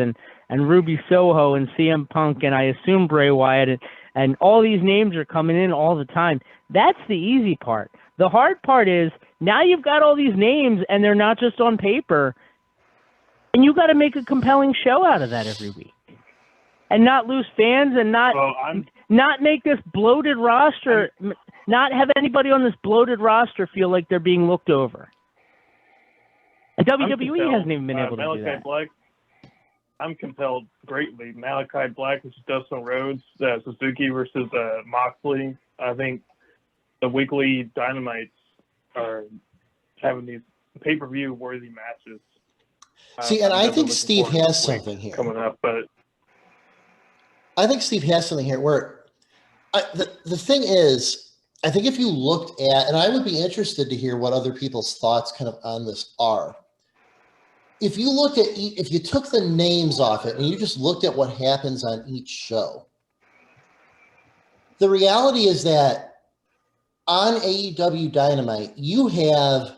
and Ruby Soho and CM Punk and I assume Bray Wyatt and all these names are coming in all the time. That's the easy part. The hard part is now you've got all these names and they're not just on paper, and you got to make a compelling show out of that every week, and not lose fans and not make this bloated roster. Not have anybody on this bloated roster feel like they're being looked over. And WWE hasn't even been able to do that. Black, I'm compelled greatly. Malachi Black versus Dustin Rhodes, Suzuki versus Moxley. I think the weekly Dynamites are having these pay-per-view worthy matches. See, and I think Steve has something here coming up, but I think Steve has something here where the thing is, I think if you looked at, and I would be interested to hear what other people's thoughts kind of on this are. If you looked at, if you took the names off it and you just looked at what happens on each show, the reality is that on AEW Dynamite, you have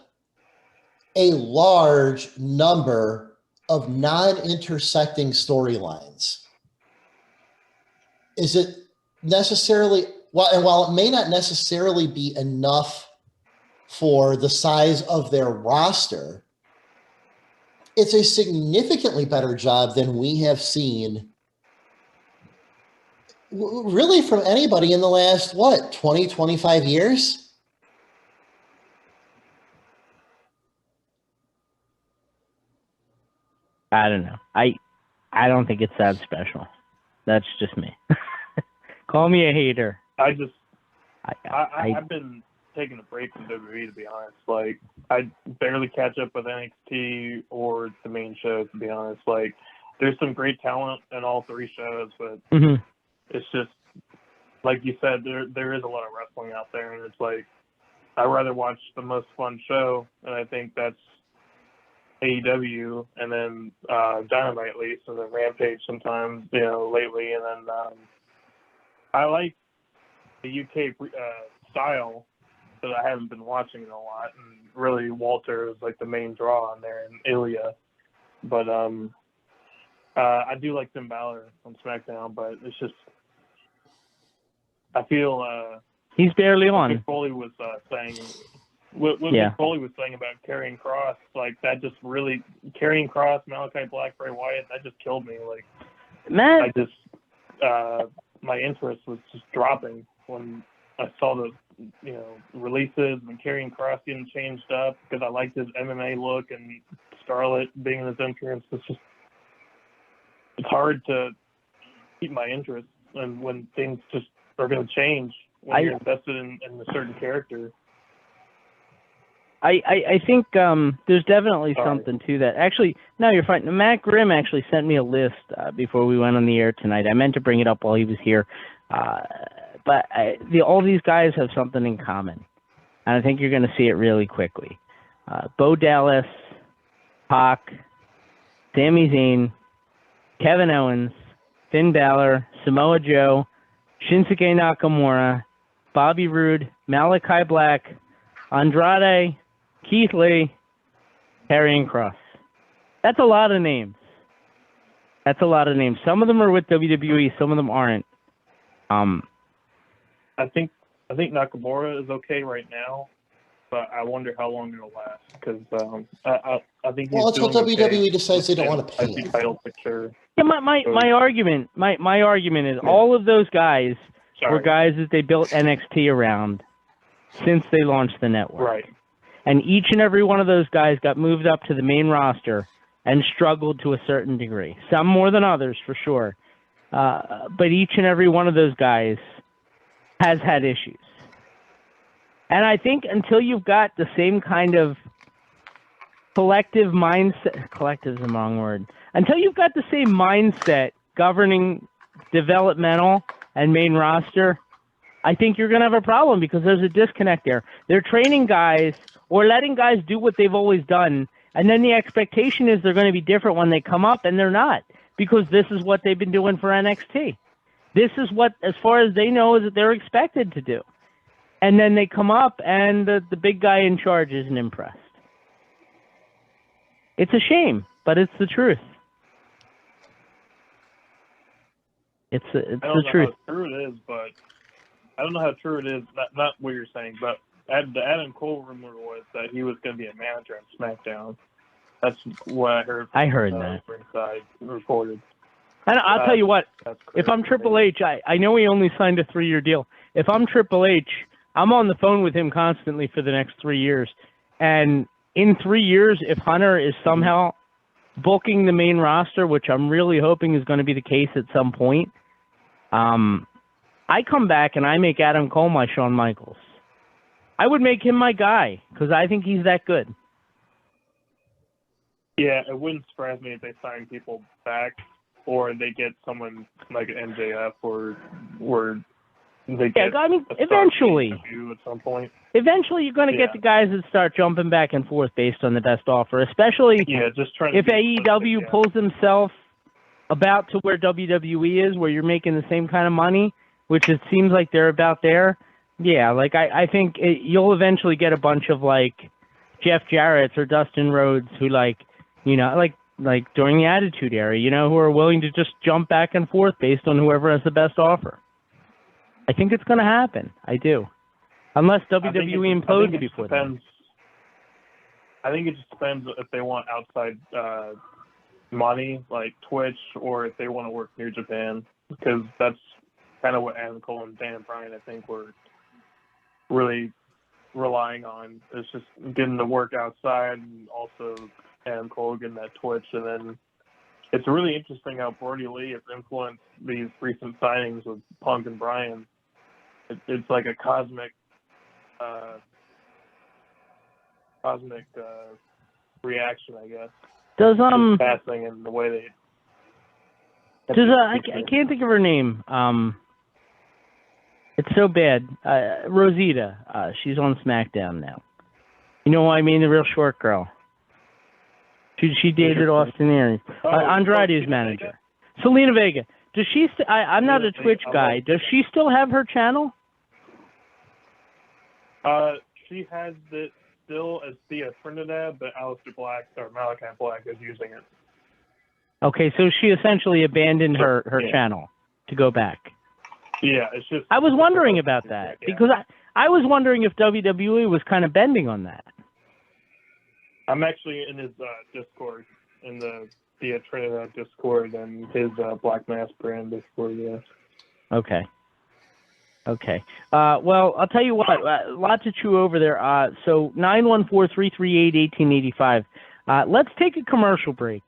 a large number of non-intersecting storylines. Is it necessarily... Well, and while it may not necessarily be enough for the size of their roster, it's a significantly better job than we have seen really from anybody in the last, 20, 25 years? I don't know. I don't think it's that special. That's just me. Call me a hater. I've been taking a break from WWE, to be honest. Like, I barely catch up with NXT or the main shows, to be honest. Like, there's some great talent in all three shows, but it's just, like you said, there is a lot of wrestling out there, and it's like, I'd rather watch the most fun show, and I think that's AEW, and then Dynamite at least, and then Rampage sometimes, you know, lately, and then I like the UK style that I haven't been watching it a lot, and really Walter is like the main draw on there, and Ilya. But I do like Finn Balor on SmackDown, but it's just I feel he's barely on. Mick Foley was saying what Mick Foley was saying about Karrion Kross, like that just really Karrion Kross, Malachi Black, Bray Wyatt, that just killed me. Like, man, I just my interest was just dropping when I saw the releases and Karrion Kross getting changed up because I liked his MMA look, and Scarlett being in his entrance. It's hard to keep my interest when things just are going to change when you're invested in a certain character. I think there's definitely something to that. Actually, no, you're fine. Matt Grimm actually sent me a list before we went on the air tonight. I meant to bring it up while he was here. But all these guys have something in common. And I think you're going to see it really quickly. Bo Dallas, Pac, Sami Zayn, Kevin Owens, Finn Balor, Samoa Joe, Shinsuke Nakamura, Bobby Roode, Malachi Black, Andrade, Keith Lee, Karrion Kross. That's a lot of names. Some of them are with WWE, some of them aren't. I think Nakamura is okay right now, but I wonder how long it'll last because I think he's until WWE okay decides they don't want to pay him. Title picture. Yeah, my argument is all of those guys were guys that they built NXT around since they launched the network. Right. And each and every one of those guys got moved up to the main roster and struggled to a certain degree. Some more than others, for sure. But each and every one of those guys has had issues. And I think until you've got the same kind of collective mindset, collective is the wrong word, until you've got the same mindset governing developmental and main roster, I think you're going to have a problem because there's a disconnect there. They're training guys or letting guys do what they've always done, and then the expectation is they're going to be different when they come up, and they're not because this is what they've been doing for NXT. This is what, as far as they know, is that they're expected to do. And then they come up, and the big guy in charge isn't impressed. It's a shame, but it's the truth. It's the truth. I don't know how true it is, but I don't know how true it is. Not what you're saying, but the Adam Cole rumor was that he was going to be a manager on SmackDown. That's what I heard. I heard that. Ringside reported. And I'll tell you what, if I'm Triple H, I know he only signed a 3-year deal. If I'm Triple H, I'm on the phone with him constantly for the next 3 years. And in 3 years, if Hunter is somehow booking the main roster, which I'm really hoping is going to be the case at some point, I come back and I make Adam Cole my Shawn Michaels. I would make him my guy because I think he's that good. Yeah, it wouldn't surprise me if they sign people back or they get someone like an MJF or they get I mean, eventually. At some point. Eventually, you're going to get the guys that start jumping back and forth based on the best offer, especially if AEW pulls himself about to where WWE is, where you're making the same kind of money, which it seems like they're about there. Yeah, like I think you'll eventually get a bunch of like Jeff Jarrett's or Dustin Rhodes who like during the Attitude Era, who are willing to just jump back and forth based on whoever has the best offer. I think it's going to happen. I do. Unless WWE implodes before then. I think it just depends if they want outside money, like Twitch, or if they want to work New Japan, because that's kind of what Adam Cole and Dan Bryan, I think, were really relying on. It's just getting the work outside and also Adam Cole getting that Twitch. And then it's really interesting how Brody Lee has influenced these recent signings with Punk and Bryan. It's like a cosmic reaction, I guess. Does just passing and the way they. I can't think of her name. It's so bad. Rosita. She's on SmackDown now. You know what I mean? The real short girl. She dated Austin Aries. Andrade's manager. Selena Vega. Does she? I'm not a Twitch guy. Does she still have her channel? She has it still as Thea Trinidad, but Malachi Black is using it. Okay, so she essentially abandoned her channel to go back. Yeah, it's just. I was wondering about that because I was wondering if WWE was kind of bending on that. I'm actually in his Discord, in the Thea Trinidad Discord, and his Black Mass brand Discord. Yeah. Okay. Okay. Well, I'll tell you what, a lot to chew over there. So 914-338-1885. Let's take a commercial break.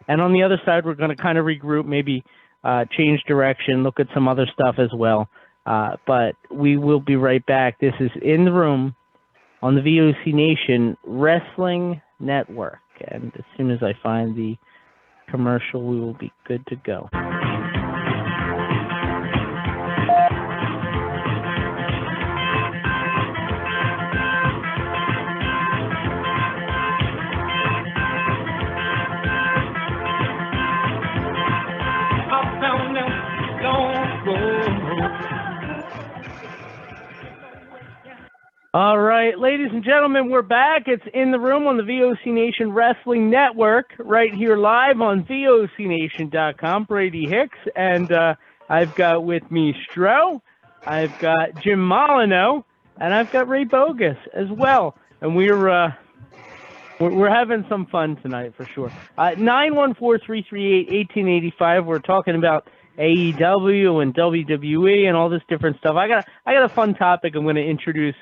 And on the other side, we're going to kind of regroup, maybe change direction, look at some other stuff as well. But we will be right back. This is In the Room on the VOC Nation Wrestling Network. And as soon as I find the commercial, we will be good to go. All right, ladies and gentlemen, we're back. It's In the Room on the VOC Nation Wrestling Network, right here live on VOCNation.com. Brady Hicks, and I've got with me Stro, I've got Jim Molineaux, and I've got Ray Bogus as well. And we're having some fun tonight for sure. 914-338-1885. We're talking about AEW and WWE and all this different stuff. I got a fun topic I'm going to introduce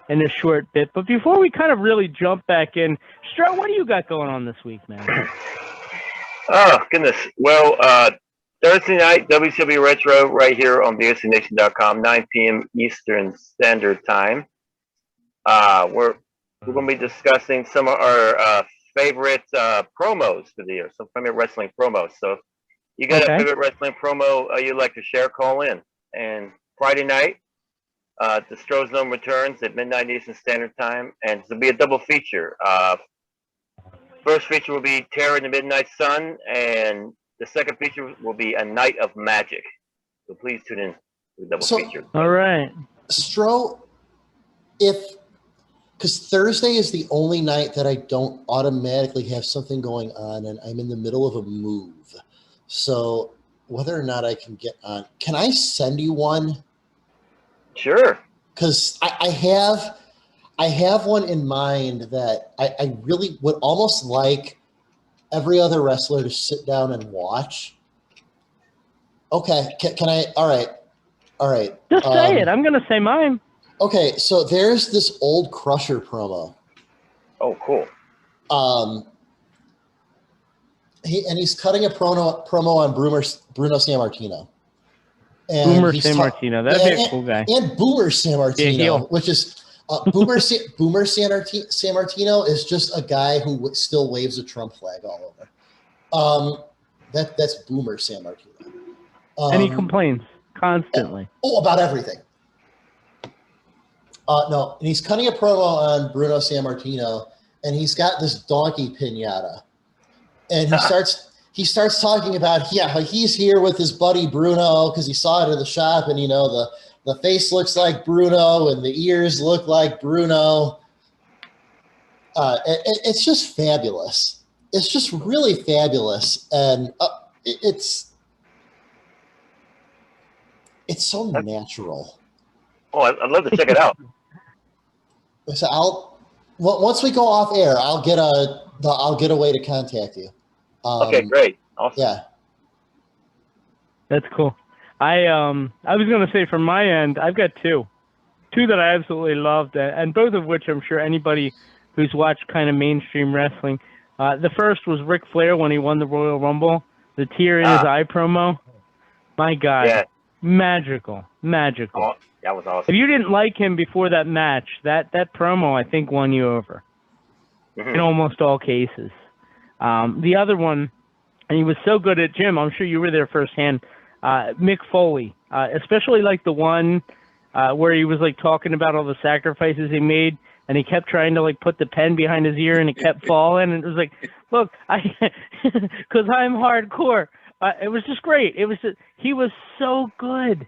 in a short bit. But before we kind of really jump back in, Stro, what do you got going on this week, man? Oh, goodness. Well, Thursday night, WCW Retro right here on VOCNation.com, 9 p.m. Eastern Standard Time. We're going to be discussing some of our favorite promos for the year, some favorite wrestling promos. So you got a favorite wrestling promo you'd like to share, call in. And Friday night, the Stroh's Zone returns at midnight Eastern Standard Time, and it'll be a double feature. First feature will be Terror in the Midnight Sun, and the second feature will be A Night of Magic. So please tune in to the double feature. All right. Stro, because Thursday is the only night that I don't automatically have something going on, and I'm in the middle of a move. So whether or not I can get on, can I send you one? Sure. Because I have one in mind that I really would almost like every other wrestler to sit down and watch. Okay, can I? All right. Just say it. I'm going to say mine. Okay, so there's this old Crusher promo. Oh, cool. He's cutting a promo on Bruno Sammartino. Boomer Sammartino. That'd be a cool guy. And Boomer Sammartino, which is Boomer Sammartino is just a guy who still waves a Trump flag all over. That's Boomer Sammartino. And he complains constantly. About everything. No, and he's cutting a promo on Bruno Sammartino, and he's got this donkey pinata. And he starts talking about how he's here with his buddy Bruno because he saw it in the shop, and the face looks like Bruno and the ears look like Bruno. It's just fabulous. It's just really fabulous, and it's so natural. Oh, I'd love to check it out. So once we go off air, I'll get a way to contact you. Okay, great. Awesome. Yeah. That's cool. I was going to say from my end, I've got two that I absolutely loved, and both of which I'm sure anybody who's watched kind of mainstream wrestling. The first was Ric Flair when he won the Royal Rumble, the tear in his eye promo. My God, yeah. Magical. Oh, that was awesome. If you didn't like him before that match, that promo I think won you over in almost all cases. The other one, and he was so good at Jim, I'm sure you were there firsthand, Mick Foley, especially like the one where he was like talking about all the sacrifices he made, and he kept trying to like put the pen behind his ear, and it kept falling, and it was like, look, because I'm hardcore. It was just great. He was so good.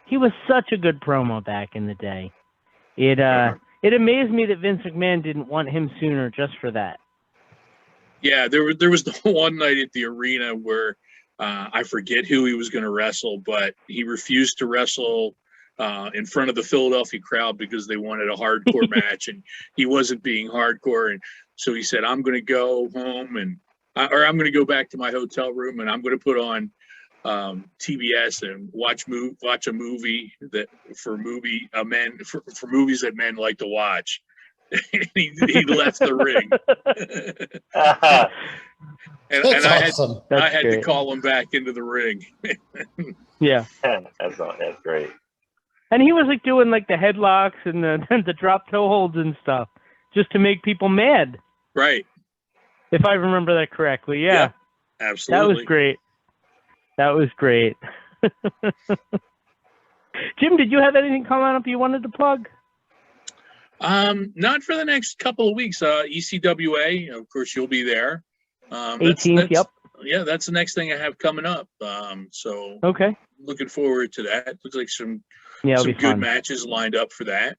He was such a good promo back in the day. It amazed me that Vince McMahon didn't want him sooner just for that. Yeah, there was the one night at the arena where I forget who he was going to wrestle, but he refused to wrestle in front of the Philadelphia crowd because they wanted a hardcore match, and he wasn't being hardcore. And so he said, I'm going to go home or I'm going to go back to my hotel room, and I'm going to put on TBS and watch a movie that for movies that men like to watch. he left the ring. and awesome. I had to call him back into the ring. Yeah. That's great. And he was like doing like the headlocks and the drop toe holds and stuff just to make people mad. Right. If I remember that correctly. Yeah. Yep, absolutely. That was great. That was great. Jim, did you have anything coming up you wanted to plug? Not for the next couple of weeks. ECWA, of course, you'll be there. 18th, yep. Yeah, that's the next thing I have coming up. So okay, looking forward to that. Looks like some good fun matches lined up for that.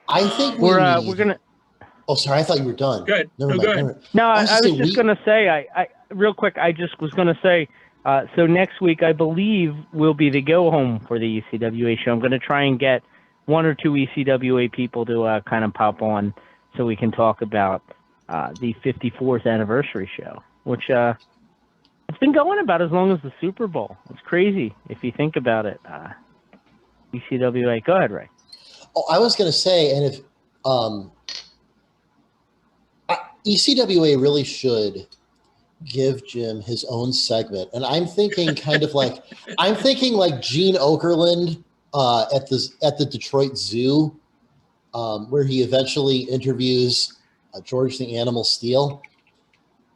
I think we're gonna. Oh, sorry, I thought you were done. Good. Never mind. No, I was just gonna say, I real quick, I just was gonna say. So next week, I believe, will be the go home for the ECWA show. I'm going to try and get one or two ECWA people to kind of pop on so we can talk about the 54th anniversary show, which it's been going about as long as the Super Bowl. It's crazy if you think about it. ECWA, go ahead, Ray. Oh, I was going to say, and if ECWA really should give Jim his own segment, and I'm thinking kind of like Gene Okerlund at the Detroit Zoo, where he eventually interviews George the Animal Steele,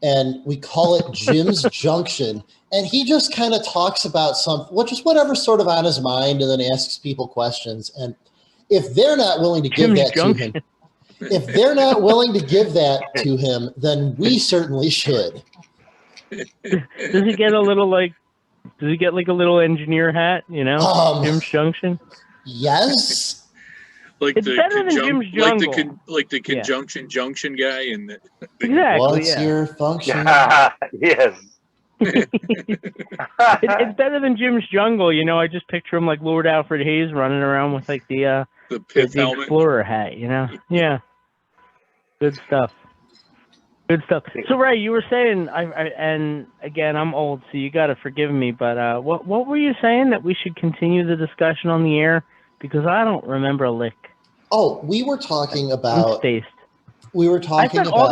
and we call it Jim's Junction, and he just kind of talks about whatever's sort of on his mind, and then asks people questions, and if they're not willing to give that to him, then we certainly should. Does he get a little like a little engineer hat, Jim's Junction? Yes. Like it's better than Jim's Jungle. Like the Conjunction Junction guy and the exactly. What's your function? Yes. It's better than Jim's Jungle, I just picture him like Lord Alfred Hayes running around with like the pith helmet, explorer hat, Yeah. Good stuff. Good stuff. So Ray, you were saying, and again, I'm old, so you got to forgive me, but what were you saying, that we should continue the discussion on the air, because I don't remember a lick. Oh, we were talking about. I'm spaced. We were talking I spent all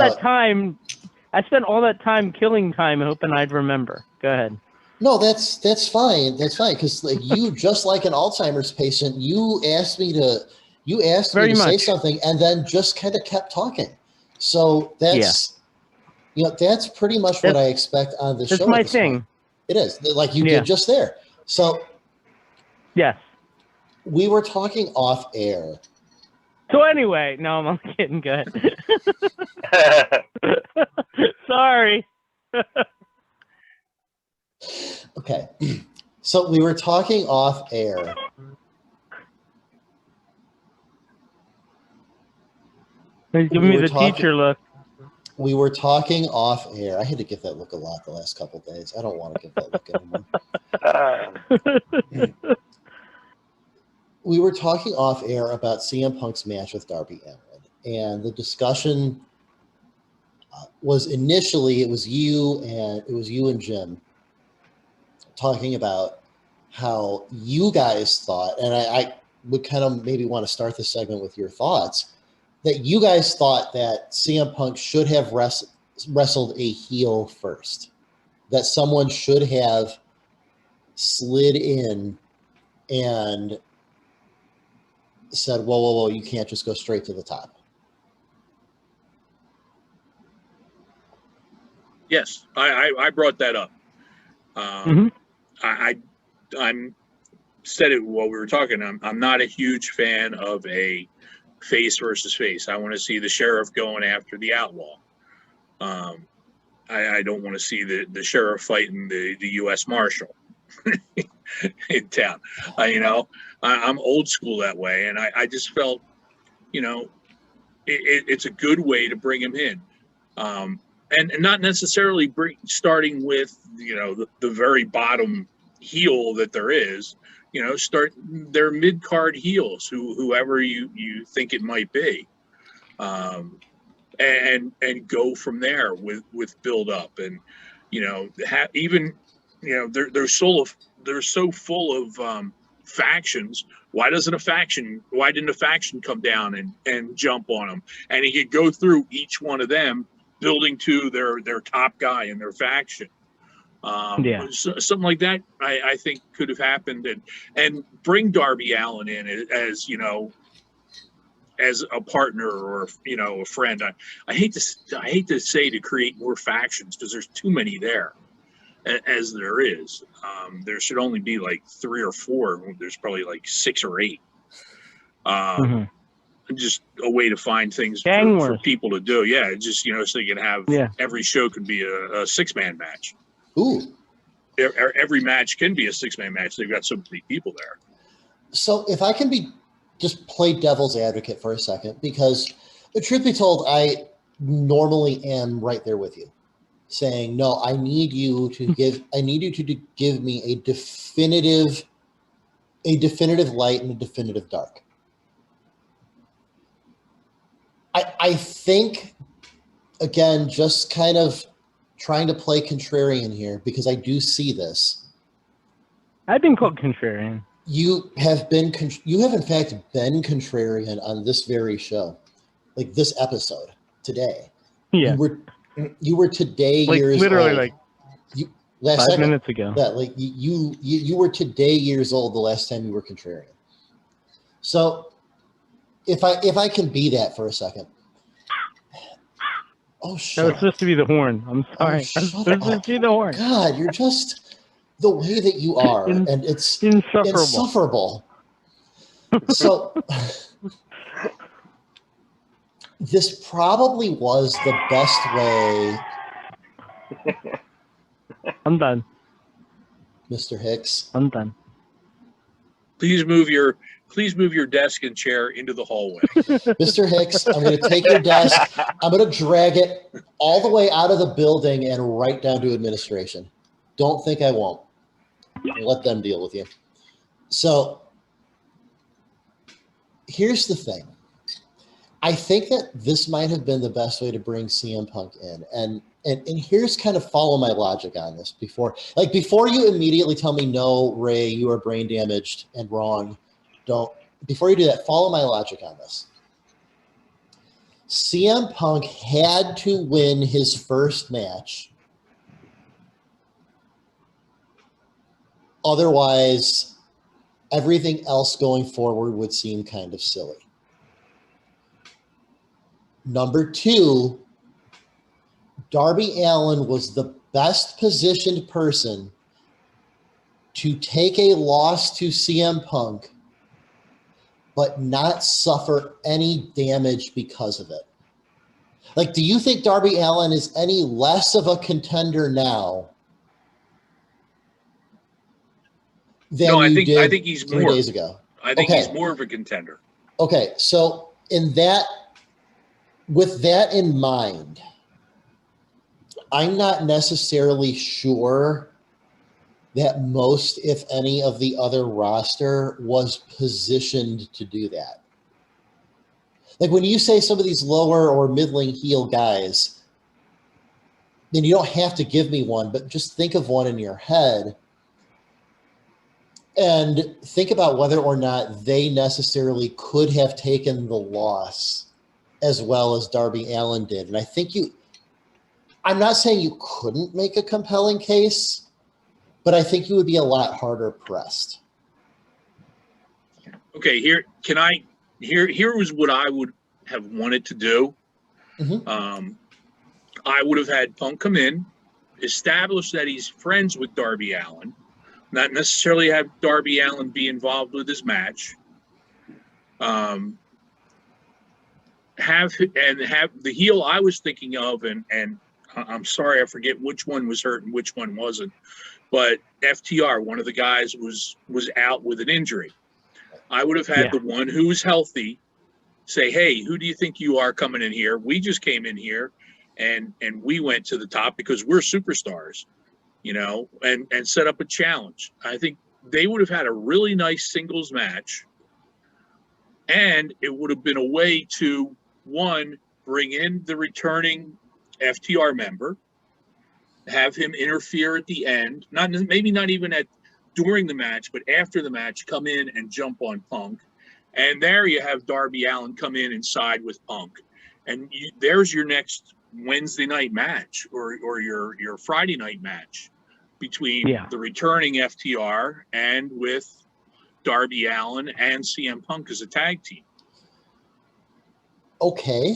that time killing time, hoping I'd remember. Go ahead. No, that's fine. That's fine, because like you, just like an Alzheimer's patient, you asked me to say something, and then just kind of kept talking. So that's. That's pretty much what I expect on the show. That's my thing. It is, like you did just there. So, yes. We were talking off air. So anyway, no, I'm kidding. Go ahead. Sorry. Okay. So we were talking off air. He's giving me the teacher look. We were talking off air. I had to give that look a lot the last couple of days. I don't want to give that look anymore. We were talking off air about CM Punk's match with Darby Allin, and the discussion was initially it was you and Jim talking about how you guys thought, and I would kind of maybe want to start this segment with your thoughts. That you guys thought that CM Punk should have wrestled a heel first. That someone should have slid in and said, whoa, you can't just go straight to the top. Yes, I brought that up. I'm said it while we were talking. I'm not a huge fan of a face versus face. I want to see the sheriff going after the outlaw. I don't want to see the sheriff fighting the U.S. Marshal in town. I'm old school that way, and I just felt, it's a good way to bring him in, and not necessarily starting with the very bottom heel that there is. Start their mid-card heels, whoever you think it might be, and go from there with build up, and even they're so full of factions. Why didn't a faction come down and jump on them? And he could go through each one of them, building to their top guy in their faction. Something like that, I think could have happened, and bring Darby Allin in as as a partner or a friend. I hate to say to create more factions, because there's too many there, as there is. There should only be like 3 or 4. There's probably like 6 or 8. Just a way to find things for people to do. Yeah, just so you can have every show could be a 6-man match. Ooh. Every match can be a 6-man match. They've got so many people there. So if I can just play devil's advocate for a second, because the truth be told, I normally am right there with you, saying, no, I need you to give me a definitive light and a definitive dark. I think, again, just kind of trying to play contrarian here, because I do see this. I've been called contrarian. You have in fact been contrarian on this very show, like this episode today. Yeah. You were today years literally old. Last 5 minutes ago. Yeah, like you were today years old the last time you were contrarian. So if I can be that for a second. Oh, shut That was supposed to be the horn. I'm sorry. I was supposed to be the horn. God, you're just the way that you are, and it's insufferable. So this probably was the best way. I'm done. Mr. Hicks. I'm done. Please move your desk and chair into the hallway. Mr. Hicks, I'm going to take your desk. I'm going to drag it all the way out of the building and right down to administration. Don't think I won't. I'll let them deal with you. So here's the thing. I think that this might have been the best way to bring CM Punk in. And here's kind of follow my logic on this before you immediately tell me, no, Ray, you are brain damaged and wrong. Before you do that, follow my logic on this. CM Punk had to win his first match. Otherwise, everything else going forward would seem kind of silly. Number 2, Darby Allin was the best positioned person to take a loss to CM Punk, but not suffer any damage because of it. Like, do you think Darby Allin is any less of a contender now than I think he's 3 days ago? I think he's more of a contender. Okay, so with that in mind, I'm not necessarily sure that most, if any, of the other roster was positioned to do that. Like, when you say some of these lower or middling heel guys, then you don't have to give me one, but just think of one in your head and think about whether or not they necessarily could have taken the loss as well as Darby Allin did. And I think I'm not saying you couldn't make a compelling case, but I think you would be a lot harder pressed. Okay, here was what I would have wanted to do. Mm-hmm. I would have had Punk come in, establish that he's friends with Darby Allin, not necessarily have Darby Allin be involved with his match. Have the heel I was thinking of, and I'm sorry, I forget which one was hurt and which one wasn't, but FTR, one of the guys was out with an injury. I would have had the one who was healthy say, hey, who do you think you are coming in here? We just came in here and we went to the top because we're superstars, and set up a challenge. I think they would have had a really nice singles match, and it would have been a way to, one, bring in the returning FTR member have him interfere at the end, maybe not even during the match, but after the match, come in and jump on Punk. And there you have Darby Allin come in and side with Punk. And there's your next Wednesday night match or your Friday night match between the returning FTR and with Darby Allin and CM Punk as a tag team. Okay.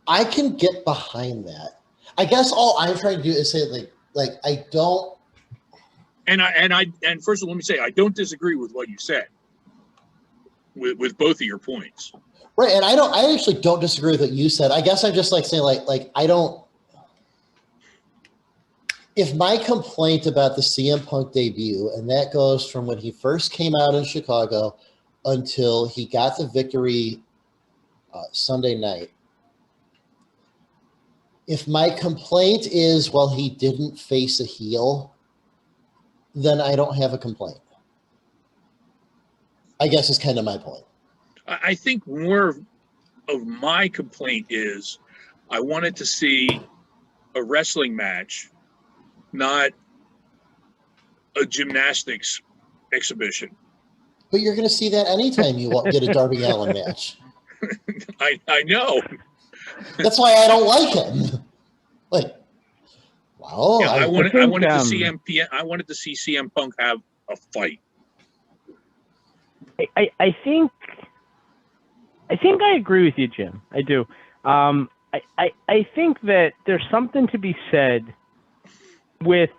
I can get behind that. I guess all I'm trying to do is say like I don't. And first of all, let me say I don't disagree with what you said with both of your points. Right, and I actually don't disagree with what you said. I guess I'm just like saying like I don't. If my complaint about the CM Punk debut, and that goes from when he first came out in Chicago until he got the victory Sunday night. If my complaint is, well, he didn't face a heel, then I don't have a complaint. I guess is kind of my point. I think more of my complaint is I wanted to see a wrestling match, not a gymnastics exhibition. But you're going to see that anytime you get a Darby Allin match. I know. That's why I don't like him. Like, wow. Yeah, I wanted to see CM Punk have a fight. I think I agree with you, Jim. I do. I think that there's something to be said with,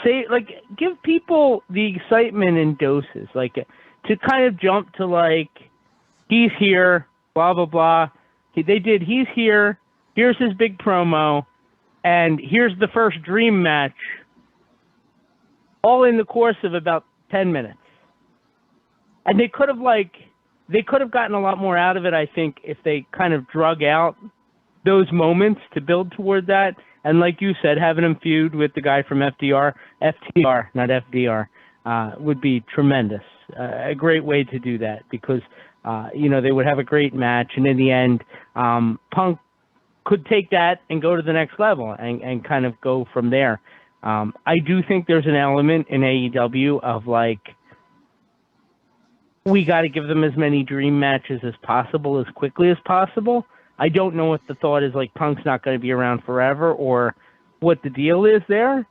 say, like, give people the excitement in doses, like to kind of jump to like, he's here, blah blah blah. He's here. Here's his big promo, and here's the first dream match. All in the course of about 10 minutes, and they could have gotten a lot more out of it, I think, if they kind of drug out those moments to build toward that. And like you said, having him feud with the guy from FTR, not FDR, would be tremendous. A great way to do that because, they would have a great match. And in the end, Punk could take that and go to the next level and kind of go from there. I do think there's an element in AEW of like, we got to give them as many dream matches as possible, as quickly as possible. I don't know what the thought is, like Punk's not going to be around forever or what the deal is there.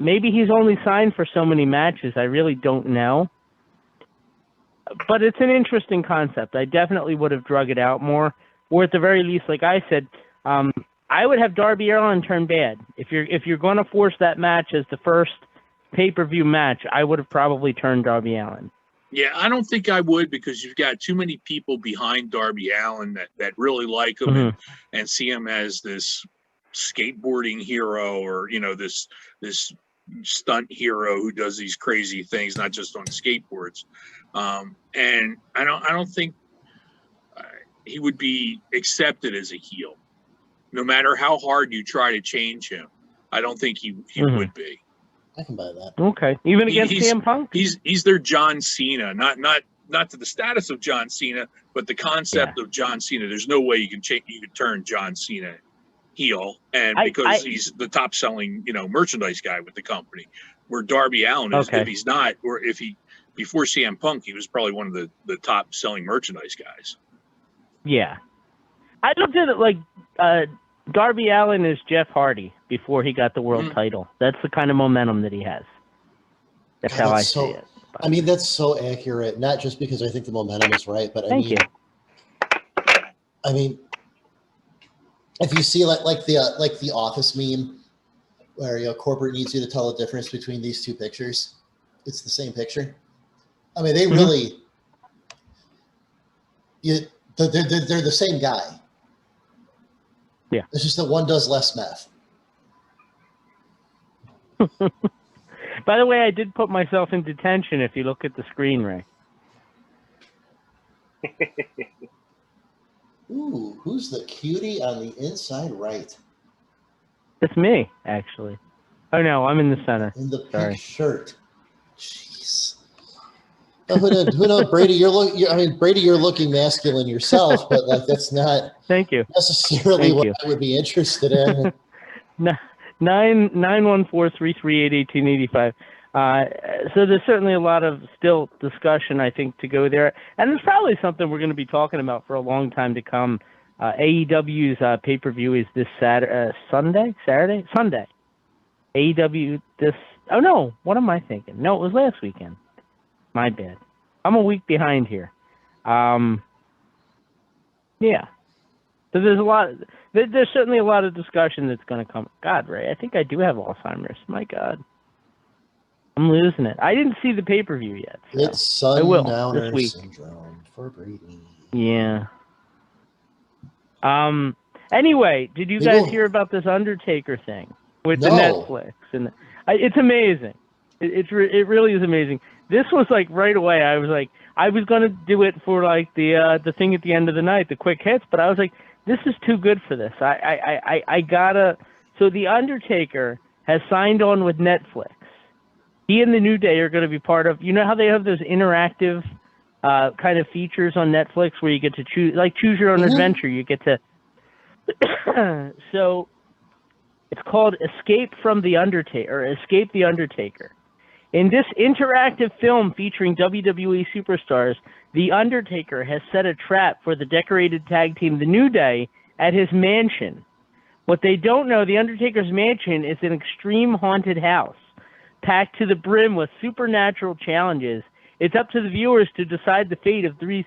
Maybe he's only signed for so many matches. I really don't know. But it's an interesting concept. I definitely would have drug it out more. Or at the very least, like I said, I would have Darby Allin turn bad. If you're going to force that match as the first pay-per-view match, I would have probably turned Darby Allin. Yeah, I don't think I would because you've got too many people behind Darby Allin that really like him and see him as this skateboarding hero or, this stunt hero who does these crazy things, not just on skateboards. And I don't think he would be accepted as a heel. No matter how hard you try to change him, I don't think he would be. I can buy that. Okay, even against CM Punk, he's their John Cena, not to the status of John Cena, but the concept of John Cena. There's no way you can turn John Cena heel, and because he's the top selling merchandise guy with the company. Where Darby Allin is, if he's not, or if he before CM Punk, he was probably one of the top selling merchandise guys. Yeah, I looked at it like Darby Allin is Jeff Hardy before he got the world title. That's the kind of momentum that he has. That's how I see it. I mean, that's so accurate. Not just because I think the momentum is right, but Thank you. I mean, if you see like the Office meme, where corporate needs you to tell the difference between these two pictures, it's the same picture. I mean, they really, they're the same guy. Yeah. It's just that one does less meth. By the way, I did put myself in detention if you look at the screen, Ray. Ooh, who's the cutie on the inside right? It's me, actually. Oh, no, I'm in the center. In the pink shirt. Jeez. Who knows, Brady? Brady, you're looking masculine yourself, but like that's not. Thank you. Necessarily Thank what you. I would be interested in. 914-338-1885. So there's certainly a lot of still discussion, I think, to go there, and it's probably something we're going to be talking about for a long time to come. AEW's pay-per-view is this Sunday. AEW this. Oh no, what am I thinking? No, it was last weekend. My bad. I'm a week behind here. Yeah. So there's a lot. There's certainly a lot of discussion that's going to come. God, Ray, I think I do have Alzheimer's. My God, I'm losing it. I didn't see the pay-per-view yet. So it's Sundowner syndrome for Brady. Yeah. Anyway, did you guys hear about this Undertaker thing with the Netflix? And it's amazing. It really is amazing. This was like right away. I was gonna do it for like the thing at the end of the night, the quick hits, but I was like, this is too good for this. I gotta. So the Undertaker has signed on with Netflix. He and the New Day are going to be part of. You know how they have those interactive kind of features on Netflix where you get to choose your own adventure. You get to. So it's called Escape the Undertaker. In this interactive film featuring WWE superstars, The Undertaker has set a trap for the decorated tag team The New Day at his mansion. What they don't know, The Undertaker's mansion is an extreme haunted house, packed to the brim with supernatural challenges. It's up to the viewers to decide the fate of three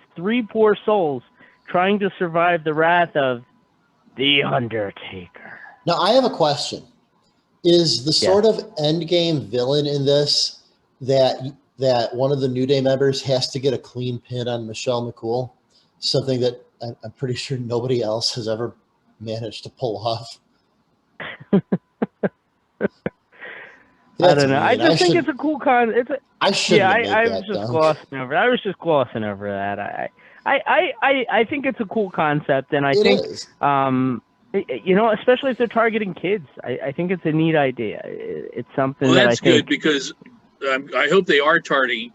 poor souls trying to survive the wrath of The Undertaker. Now, I have a question. Is the sort of endgame villain in this that one of the New Day members has to get a clean pin on Michelle McCool? Something that I'm pretty sure nobody else has ever managed to pull off. I don't know. I just think it's a cool concept. I was just glossing over that. I think it's a cool concept, and I think especially if they're targeting kids, I think it's a neat idea. It's something. Well, that's good because I hope they are targeting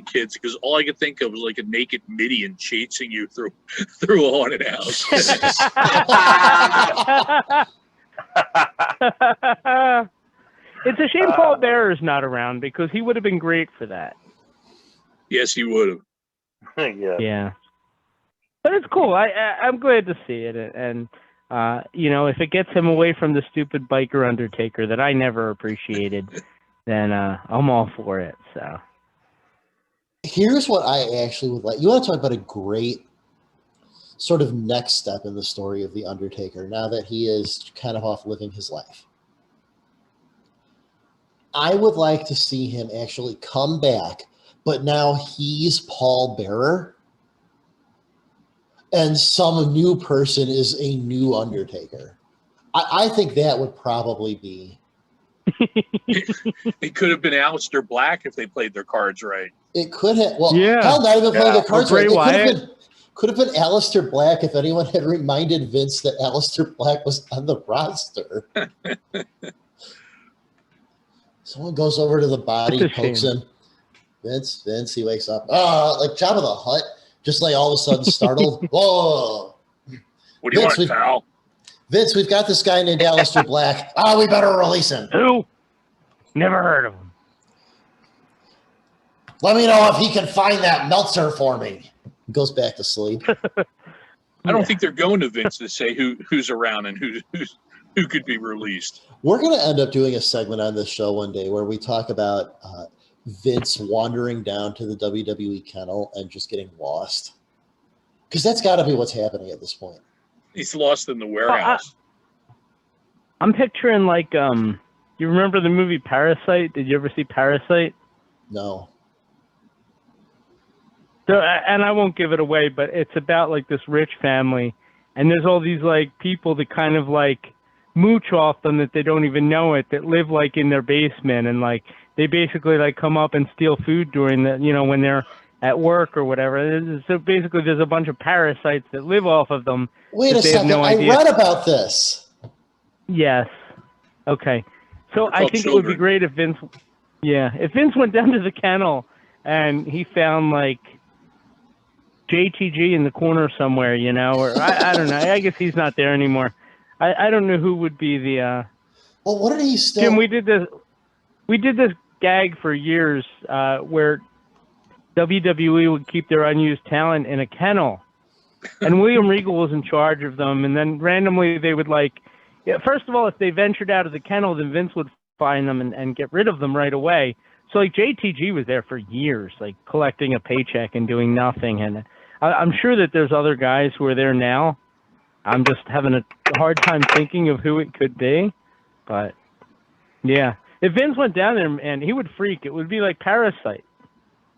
kids, because all I could think of was like a naked Midian chasing you through a haunted house. It's a shame Paul Bearer's not around, because he would have been great for that. Yes, he would have. Yeah. But it's cool. I'm glad to see it, and if it gets him away from the stupid biker Undertaker that I never appreciated, then I'm all for it. So here's what I actually would like. You want to talk about a great sort of next step in the story of the Undertaker now that he is kind of off living his life. I would like to see him actually come back, but now he's Paul Bearer, and some new person is a new Undertaker. I think that would probably be. It could have been Aleister Black if they played their cards right. It could have. Well, hell, not even playing their cards right. It could have been Aleister Black if anyone had reminded Vince that Aleister Black was on the roster. Someone goes over to the body, pokes him. Vince, he wakes up. Like Jabba the Hutt, just like all of a sudden startled. Whoa. What do you want, pal? Vince, we've got this guy named Aleister Black. We better release him. Who? Never heard of him. Let me know if he can find that Meltzer for me. He goes back to sleep. I don't think they're going to Vince to say who's around and who could be released. We're going to end up doing a segment on this show one day where we talk about Vince wandering down to the WWE kennel and just getting lost. Because that's got to be what's happening at this point. He's lost in the warehouse. I'm picturing like, you remember the movie Parasite? Did you ever see Parasite? No. So, and I won't give it away, but it's about like this rich family, and there's all these like people that kind of like mooch off them that they don't even know it, that live like in their basement, and like they basically like come up and steal food during the, when they're at work or whatever. So basically there's a bunch of parasites that live off of them. Wait a second, I read about this. Yes. Okay. So I think it would be great if Vince went down to the kennel and he found like JTG in the corner somewhere, you know, or I don't know. I guess he's not there anymore. I don't know who would be the. Well, what did he still? Jim, we did this gag for years where WWE would keep their unused talent in a kennel, and William Regal was in charge of them. And then randomly they would first of all, if they ventured out of the kennel, then Vince would find them and get rid of them right away. So like JTG was there for years, like collecting a paycheck and doing nothing. And I'm sure that there's other guys who are there now. I'm just having a hard time thinking of who it could be. But yeah, if Vince went down there and he would freak, it would be like Parasite.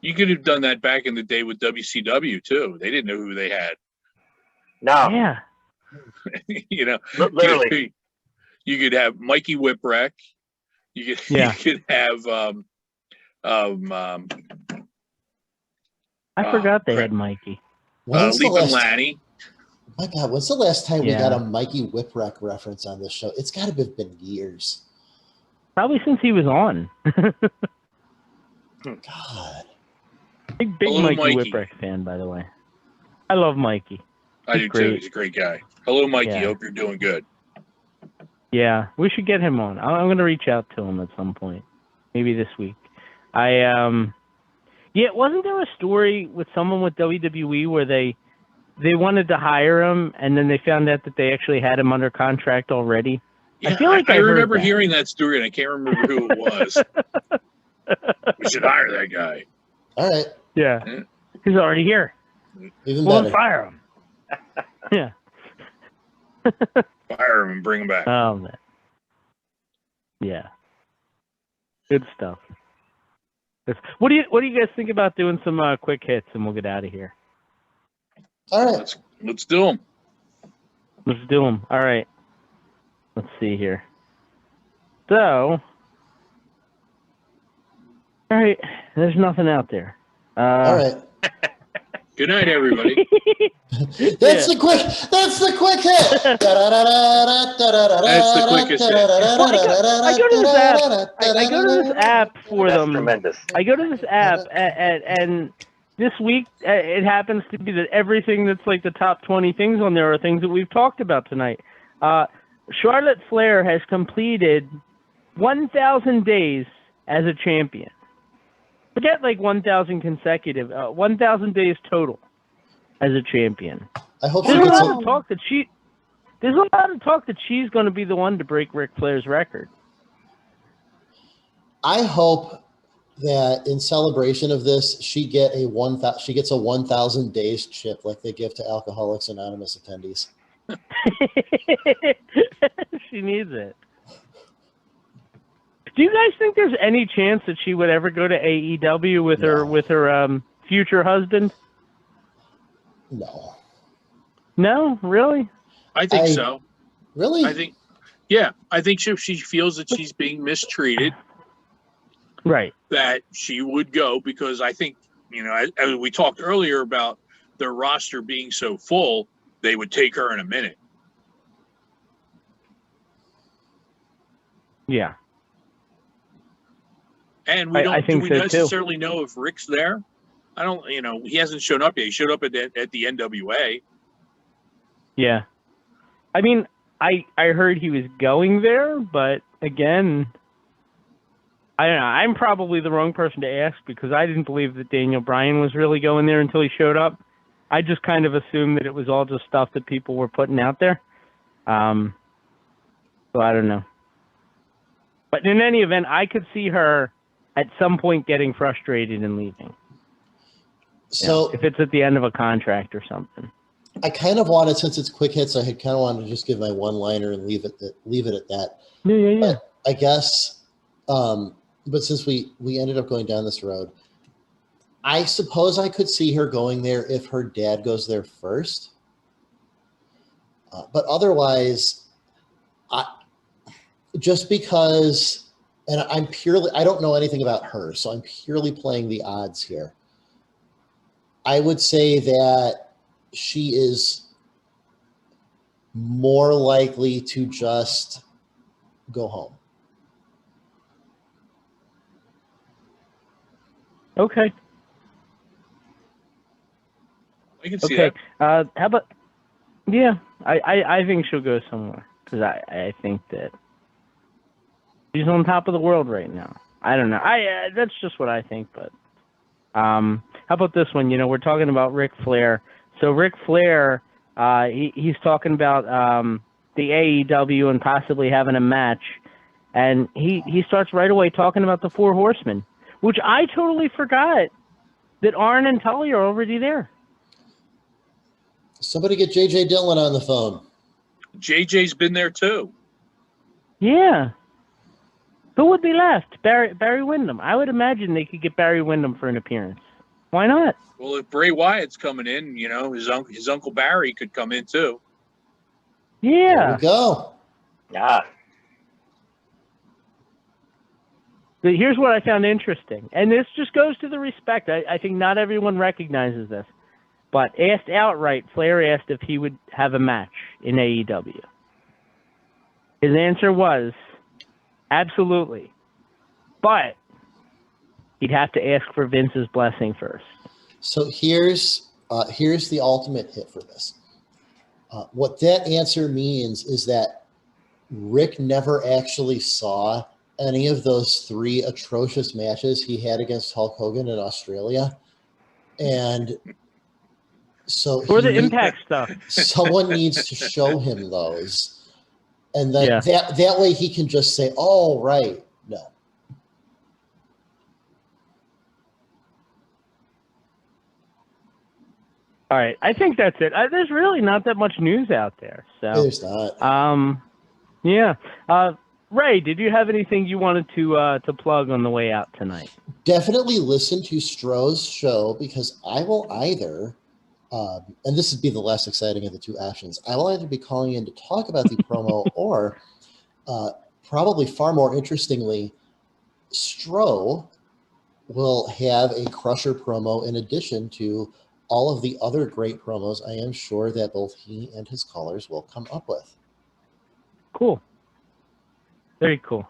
You could have done that back in the day with WCW too. They didn't know who they had. No. Yeah. You know, literally. You could have Mikey Whipwreck. You could have I forgot they had Mikey. Leapin' Lanny. My God, when's the last time we got a Mikey Whipwreck reference on this show? It's got to have been years. Probably since he was on. God. Big Mikey Whipwreck fan, by the way. I love Mikey. I do too. He's a great guy. Hello, Mikey. Yeah. Hope you're doing good. Yeah, we should get him on. I'm going to reach out to him at some point, maybe this week. Wasn't there a story with someone with WWE where they wanted to hire him and then they found out that they actually had him under contract already? Yeah, I feel like I remember that. hearing that story, and I can't remember who it was. We should hire that guy. All right. Yeah. He's already here. Even we'll better. Fire him. Yeah. Fire him and bring him back. Oh, man. Yeah. Good stuff. What do you guys think about doing some quick hits and we'll get out of here? All right. Let's do them. Let's do them. All right. Let's see here. So, all right. There's nothing out there. All right. Good night, everybody. That's the quick hit. That's the quickest hit. I go to this app. I go to this app for them. Tremendous. I go to this app and this week it happens to be that everything that's like the top 20 things on there are things that we've talked about tonight. Charlotte Flair has completed 1,000 days as a champion. Forget like 1,000 consecutive, 1,000 days total as a champion. I hope There's a lot of talk that she's going to be the one to break Ric Flair's record. I hope that in celebration of this, she gets a 1,000 days chip like they give to Alcoholics Anonymous attendees. She needs it. Do you guys think there's any chance that she would ever go to AEW with her future husband? No. No, really? I think so. Really? I think if she feels that she's being mistreated, right, that she would go, because I think, as we talked earlier about their roster being so full, they would take her in a minute. Yeah. And we don't I think do we so necessarily know if Rick's there? I don't, he hasn't shown up yet. He showed up at the NWA. Yeah. I mean, I heard he was going there, but again, I don't know. I'm probably the wrong person to ask because I didn't believe that Daniel Bryan was really going there until he showed up. I just kind of assumed that it was all just stuff that people were putting out there. So I don't know. But in any event, I could see her at some point getting frustrated and leaving. So if it's at the end of a contract or something. I kind of wanted, since it's quick hits, I had kind of wanted to just give my one-liner and leave it at that. Yeah. But I guess, but since we ended up going down this road, I suppose I could see her going there if her dad goes there first. But otherwise, just because, and I don't know anything about her, so I'm purely playing the odds here. I would say that she is more likely to just go home. Okay. I can see Okay. that. How about? Yeah, I think she'll go somewhere because I think that she's on top of the world right now. I don't know. That's just what I think. But how about this one? You know, we're talking about Ric Flair. So Ric Flair, he's talking about the AEW and possibly having a match, and he starts right away talking about the Four Horsemen, which I totally forgot that Arn and Tully are already there. Somebody get J.J. Dillon on the phone. JJ's been there too. Yeah. Who would be left? Barry Windham. I would imagine they could get Barry Windham for an appearance. Why not? Well, if Bray Wyatt's coming in, you know, his uncle Barry could come in too. Yeah. There we go. Yeah. But here's what I found interesting, and this just goes to the respect. I think not everyone recognizes this, but asked outright, Flair asked if he would have a match in AEW. His answer was, absolutely. But he'd have to ask for Vince's blessing first. So here's the ultimate hit for this. What that answer means is that Rick never actually saw any of those 3 atrocious matches he had against Hulk Hogan in Australia. And so or the Impact stuff. Someone needs to show him those. And then that way he can just say, oh, right, no. All right, I think that's it. There's really not that much news out there. So there's not. Yeah. Ray, did you have anything you wanted to plug on the way out tonight? Definitely listen to Stroh's show, because I will either, and this would be the less exciting of the 2 options, I will either be calling in to talk about the promo or probably far more interestingly, Stroh will have a Crusher promo in addition to all of the other great promos I am sure that both he and his callers will come up with. Cool. Very cool.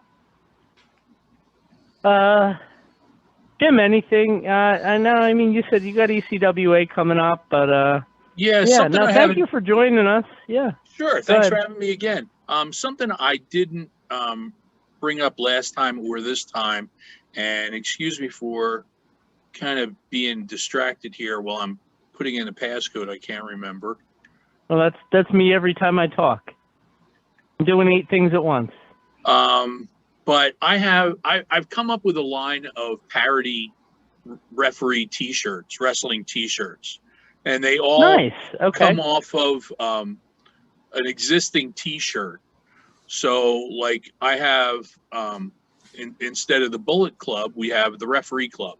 Jim, anything? I know. I mean, you said you got ECWA coming up, but yeah. No, thank you for joining us. Yeah. Sure. Thanks for having me again. Something I didn't bring up last time or this time, and excuse me for kind of being distracted here while I'm putting in a passcode I can't remember. Well, that's me every time I talk. I'm doing 8 things at once. But I've come up with a line of parody referee T-shirts, wrestling T-shirts, and they all come off of an existing T-shirt. So, like, I have instead of the Bullet Club, we have the Referee Club.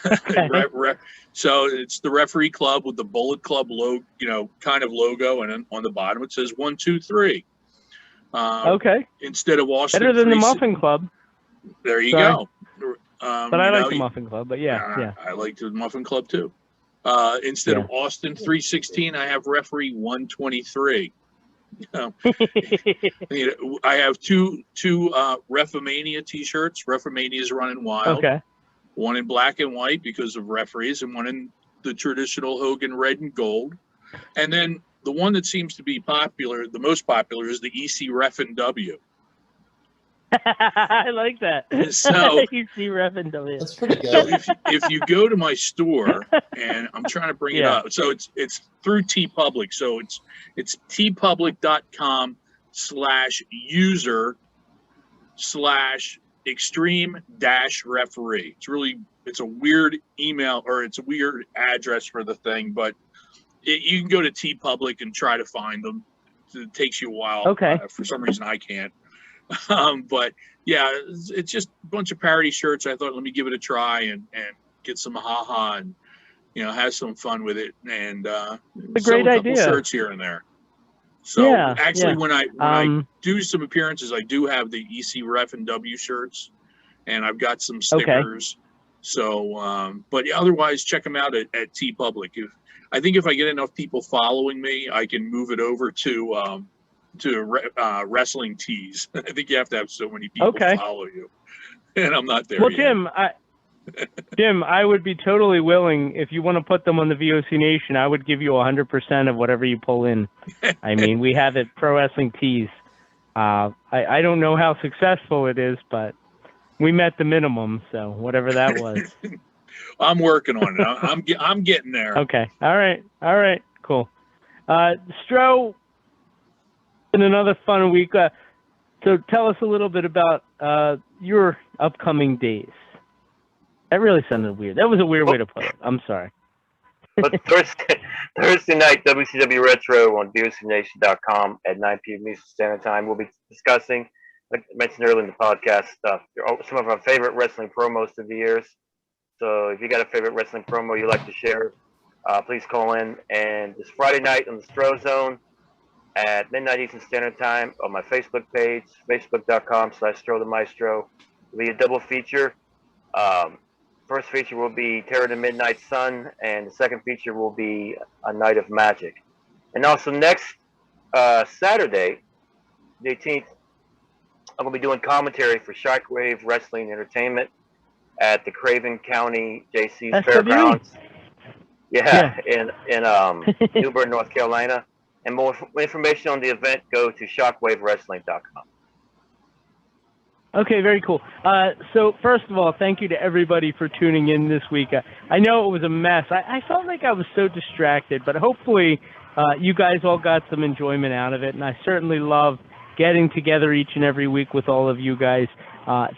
Okay. So it's the Referee Club with the Bullet Club logo, kind of logo, and then on the bottom it says 1, 2, 3. Okay. Instead of Austin. Better than the Muffin Club. There you go. But I like the Muffin Club. But yeah. I like the Muffin Club too. Instead of Austin 316, I have Referee 123. I have two Refamania T-shirts. Refamania is running wild. Okay. One in black and white because of referees, and one in the traditional Hogan red and gold. And then the one that seems to be popular, the most popular, is the EC Ref and W. I like that. So EC Ref and W. That's pretty good. So if you go to my store, and I'm trying to bring it up, so it's through TeePublic. So it's teepublic.com/user/extreme-referee. It's a weird email, or it's a weird address for the thing, but you can go to TeePublic and try to find them. It takes you a while. Okay. For some reason, I can't. But yeah, it's just a bunch of parody shirts. I thought, let me give it a try and get some ha-ha and, have some fun with it. And a great idea. Shirts here and there. So when I do some appearances, I do have the EC Ref and W shirts, and I've got some stickers. Okay. So, but otherwise, check them out at TeePublic. I think if I get enough people following me, I can move it over to wrestling tees. I think you have to have so many people follow you, and I'm not there. Well, yet. Jim, Jim, I would be totally willing, if you want to put them on the VOC Nation, I would give you 100% of whatever you pull in. I mean, we have it, Pro Wrestling Tees. I don't know how successful it is, but we met the minimum, so whatever that was. I'm working on it. I'm getting there. Okay. All right. Cool. Stro, in another fun week. So tell us a little bit about your upcoming days. That really sounded weird. That was a weird way to put it. I'm sorry. But Thursday night, WCW Retro on VOCNation.com at 9 p.m. Eastern Standard Time. We'll be discussing, like I mentioned earlier in the podcast, stuff. Some of our favorite wrestling promos through the years. So if you got a favorite wrestling promo you'd like to share, please call in. And this Friday night on the Stro Zone at midnight Eastern Standard Time on my Facebook page, facebook.com/Stro the Maestro. It'll be a double feature. First feature will be Terror the Midnight Sun, and the second feature will be A Night of Magic. And also next Saturday, the 18th, I'm going to be doing commentary for Shockwave Wrestling Entertainment at the Craven County JC's SWE. Fairgrounds. Yeah. In New Bern, North Carolina. And more information on the event, go to shockwavewrestling.com. Okay, very cool. So first of all, thank you to everybody for tuning in this week. I know it was a mess. I felt like I was so distracted, but hopefully you guys all got some enjoyment out of it, and I certainly love getting together each and every week with all of you guys.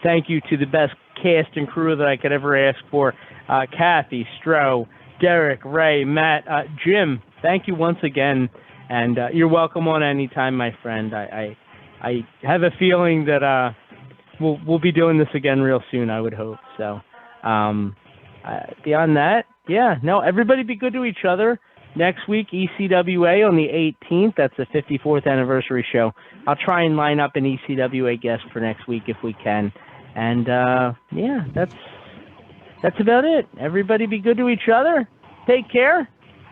Thank you to the best cast and crew that I could ever ask for. Kathy, Stro, Derek, Ray, Matt, Jim, thank you once again, and you're welcome on anytime, my friend. I have a feeling that we'll be doing this again real soon, I would hope. So beyond that, everybody be good to each other. Next week, ECWA on the 18th. That's the 54th anniversary show. I'll try and line up an ECWA guest for next week if we can. And that's about it. Everybody be good to each other. Take care.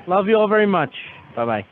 Love you all very much. Bye-bye.